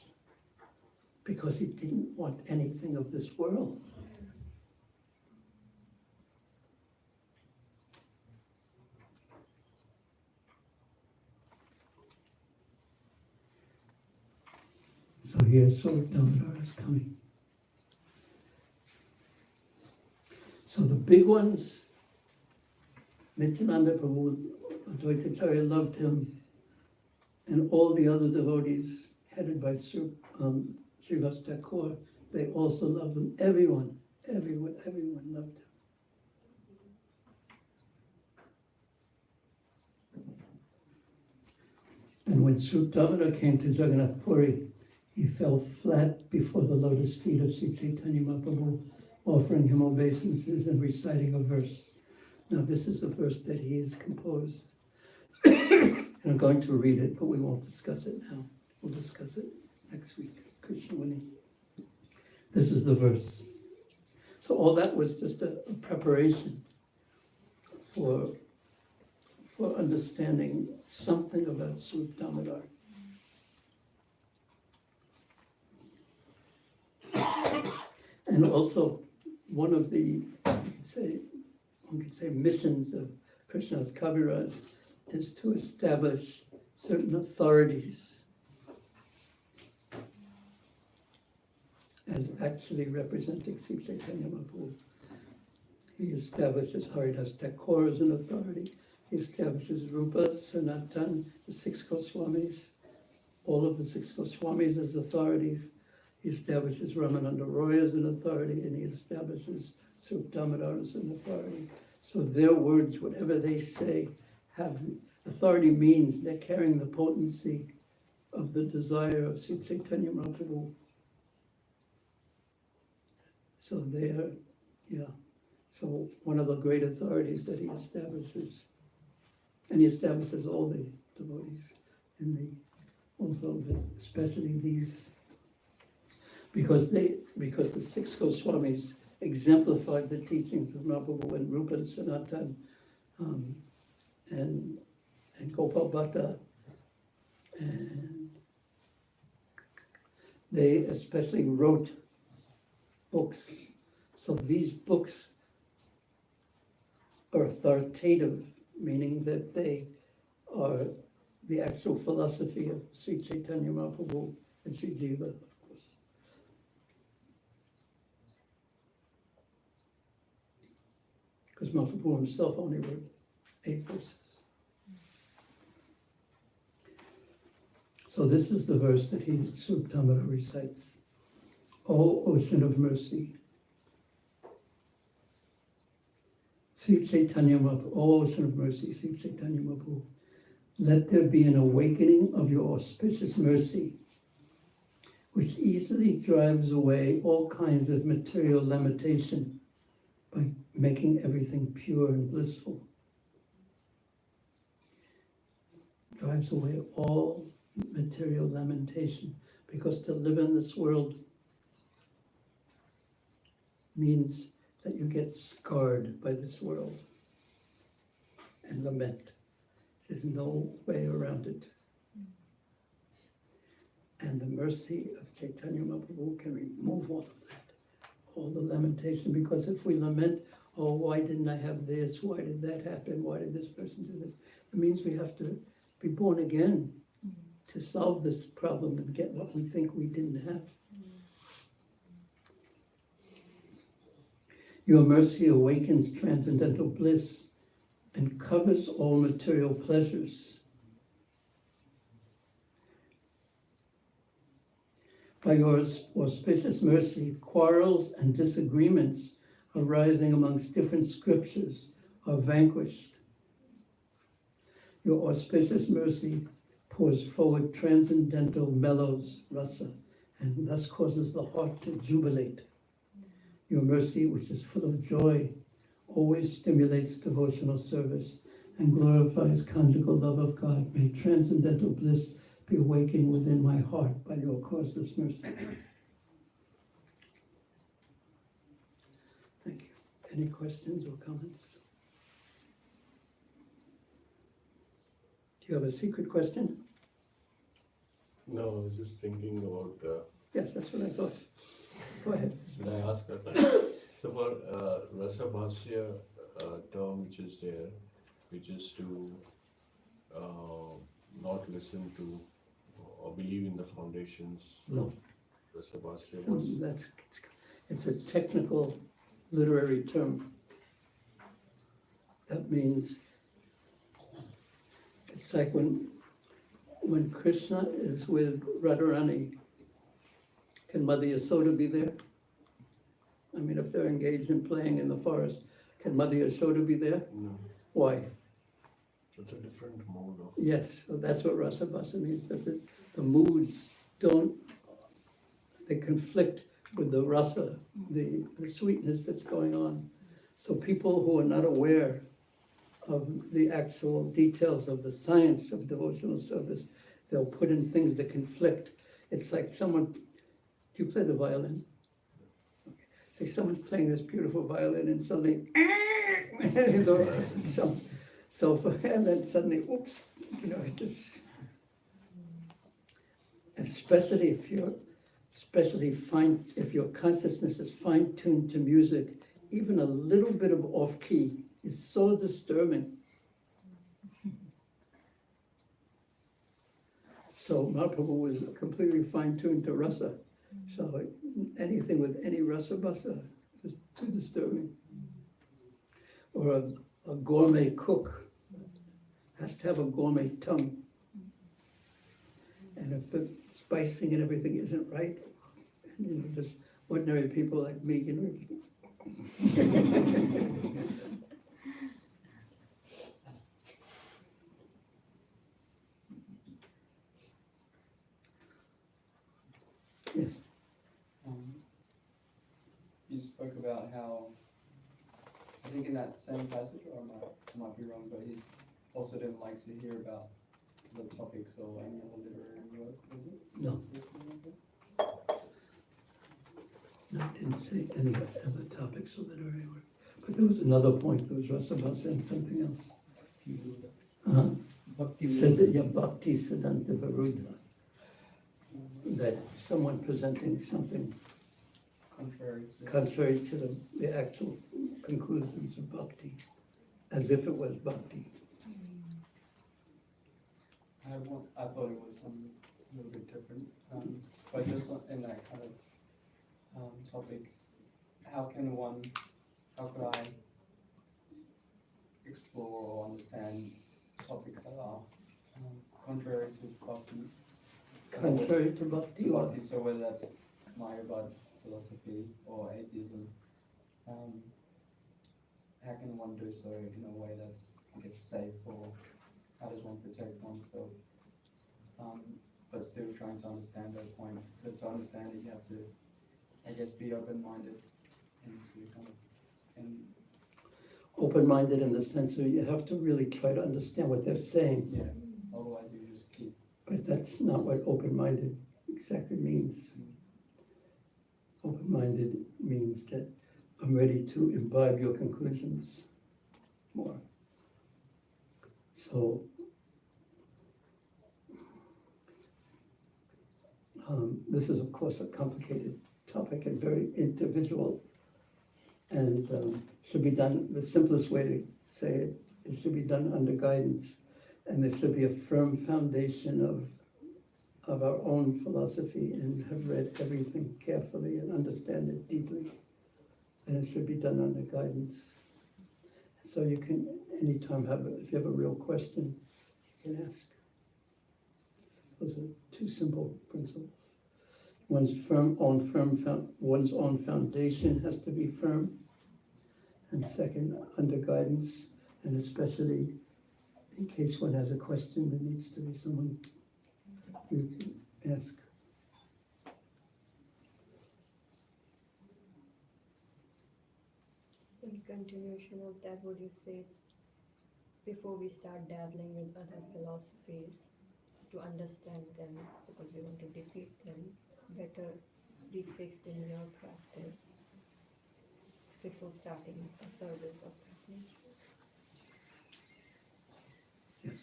because he didn't want anything of this world. So here's Sri Damodar is coming. So the big ones, Nityananda Prabhu, Advaita Acharya loved him, and all the other devotees headed by Srivas Thakur, they also loved him. Everyone loved him. And when Sri Damodar came to Jagannath Puri, he fell flat before the lotus feet of Sri Caitanya Mahaprabhu, offering him obeisances and reciting a verse. Now this is a verse that he has composed. And I'm going to read it, but we won't discuss it now. We'll discuss it next week. Krishnawini. This is the verse. So all that was just a preparation for understanding something about Sri Damodar. And also, one of the, one could say, missions of Krishna's Kaviraj is to establish certain authorities as actually representing Sri Caitanya Mahaprabhu. He establishes Haridas Thakur as an authority. He establishes Rupa, Sanatan, the six Goswamis, all of the six Goswamis as authorities. He establishes Ramananda Roy as an authority, and he establishes Sri Damodar as an authority. So their words, whatever they say, have authority means they're carrying the potency of the desire of Sri Caitanya Mahaprabhu. So they're, so one of the great authorities that he establishes, and he establishes all the devotees, and especially these, because the six Goswamis exemplified the teachings of Mahaprabhu and Rupa and Sanatan, and Gopal Bhatta, and they especially wrote books. So these books are authoritative, meaning that they are the actual philosophy of Sri Caitanya Mahaprabhu and Sri Jiva, of course. because Mahaprabhu himself only wrote 8 verses. So this is the verse that he, Caritamrta, recites. O ocean of mercy, Sri Caitanya Mahaprabhu, O ocean of mercy, Sri Caitanya Mahaprabhu, let there be an awakening of your auspicious mercy, which easily drives away all kinds of material limitation by making everything pure and blissful. Drives away all material lamentation, because to live in this world means that you get scarred by this world and lament. There's no way around it. And the mercy of Chaitanya Mahaprabhu can remove all of that, all the lamentation, because if we lament, oh, why didn't I have this? Why did that happen? Why did this person do this? It means we have to be born again to solve this problem and get what we think we didn't have. Your mercy awakens transcendental bliss and covers all material pleasures. By your auspicious mercy, quarrels and disagreements arising amongst different scriptures are vanquished. Your auspicious mercy pours forward transcendental mellows, rasa, and thus causes the heart to jubilate. Your mercy, which is full of joy, always stimulates devotional service and glorifies conjugal love of God. May transcendental bliss be awakened within my heart by your causeless mercy. Thank you. Any questions or comments? Do you have a secret question? No, I was just thinking about, Yes, that's what I thought. Go ahead. should I ask that? So for Rasa Bhasya term which is there, which is to not listen to or believe in the foundations No. of Rasa Bhasya. What's It's a technical literary term. That means it's like when Krishna is with Radharani, can Mother Yasoda be there? I mean, if they're engaged in playing in the forest, can Mother Yasoda be there? No, Why? it's a different mode of. Yes, so that's what Rasa Bhasa means, that the moods don't, they conflict with the rasa, the sweetness that's going on. So people who are not aware of the actual details of the science of devotional service, they'll put in things that conflict. It's like someone, do you play the violin? Okay. Say someone's playing this beautiful violin and suddenly, and then suddenly, oops, it just, especially if your consciousness is fine-tuned to music, even a little bit of off-key is so disturbing. So Mahaprabhu was completely fine-tuned to rasa. So anything with any rasa basa is too disturbing. Or a gourmet cook has to have a gourmet tongue. And if the spicing and everything isn't right, and, just ordinary people like me, Yes. You spoke about how, I think in that same passage, or I might be wrong, but he's also didn't like to hear about the topics or any other literary work, was it? No. No, I didn't say any other topics of literary work. But there was another point, there was Rasa Bhasa and something else. Bhakti. Bhakti Siddhanta Viruddha. That someone presenting something contrary to the actual conclusions of bhakti, as if it was bhakti. I had one, I thought it was something a little bit different, but just in that kind of topic, how could I explore or understand topics that are contrary to bhakti. Contrary to bhakti, or Bhakti, so whether that's Mayavad philosophy or atheism, how can one do so in a way that's, I guess, safe, or how does one protect oneself, but still trying to understand that point? Because to understand it, you have to, I guess, be open-minded and to kind of, and open-minded in the sense of you have to really try to understand what they're saying. yeah, otherwise you just keep, But that's not what open-minded exactly means. Open-minded means that I'm ready to imbibe your conclusions more. So, this is of course a complicated topic and very individual, and should be done, the simplest way to say it, it should be done under guidance, and there should be a firm foundation of our own philosophy and have read everything carefully and understand it deeply. And it should be done under guidance. So you can anytime if you have a real question, you can ask. Those are two simple principles. One's own foundation has to be firm. And second, under guidance, and especially in case one has a question, there needs to be someone you can ask. In continuation of that, would you say it's before we start dabbling with other philosophies to understand them, because we want to defeat them, better be fixed in your practice before starting a service of that nature? Yes.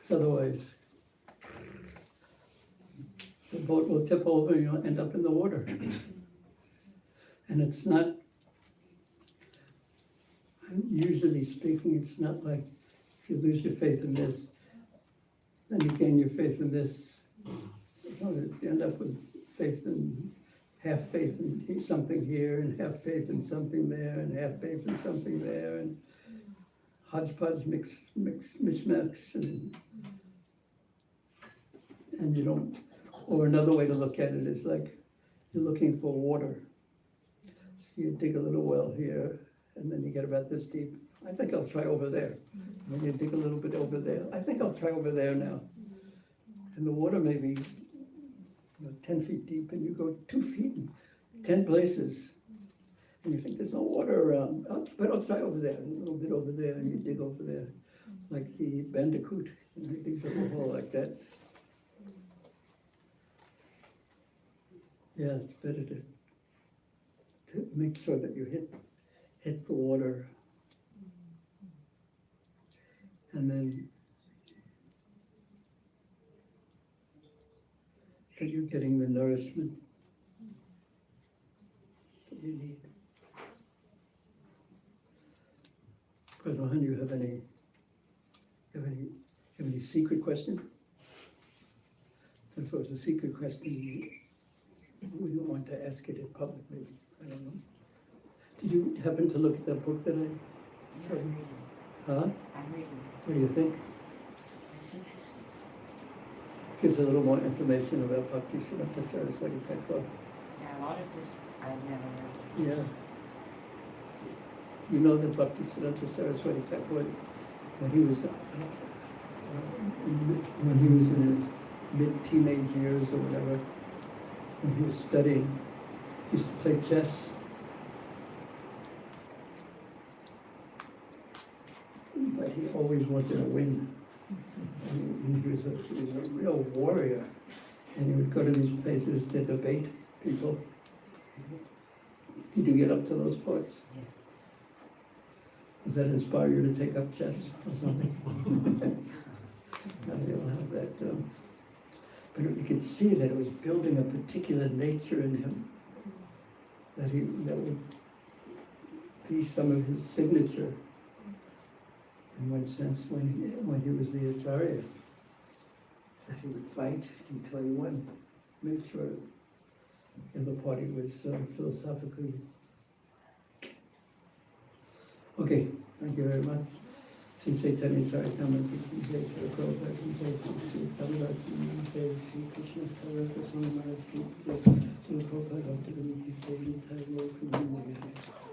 Otherwise, the boat will tip over and you'll end up in the water. And it's not, usually speaking, it's not like if you lose your faith in this, then you gain your faith in this. You end up with half faith in something here, and half faith in something there, and half faith in something there, and hodgepodge mishmash, and you don't. Or another way to look at it is like you're looking for water. So you dig a little well here, and then you get about this deep. I think I'll try over there. And then you dig a little bit over there. I think I'll try over there now. And the water may be 10 feet deep, and you go 2 feet in 10 places. And you think there's no water around. But I'll try over there, a little bit over there, and you dig over there. Like the bandicoot, he digs a little hole like that. Yeah, it's better to make sure that you hit the water. And then that you're getting the nourishment that you need. Prabhupada, you have any secret question? If it was a secret question, we don't want to ask it in public, maybe. I don't know. Did you happen to look at that book that I showed you? Huh? I'm reading. What do you think? It's interesting. Gives a little more information about Bhakti Siddhanta Saraswati Thakur. Yeah, a lot of this I've never heard. Yeah. You know that Bhakti Siddhanta Saraswati Thakur, when he was in his mid-teenage years or whatever, when he was studying, he used to play chess. But he always wanted to win. And he was a real warrior. And he would go to these places to debate people. Did you get up to those parts? Yeah. Does that inspire you to take up chess or something? No, you don't have that. But you could see that it was building a particular nature in him that would be some of his signature. In one sense, when he was the Acharya, that he would fight until he won, make sure the other party was philosophically. Okay, thank you very much. Sri Caitanya Caritamrta ki jai, Sri Prabhupada ki jai, Sri Caitanya ki jai, Sri Krishna Caitanya Maharaj ki jai, Sri Prabhupada ki jai, Nitai Gaur Premanandi.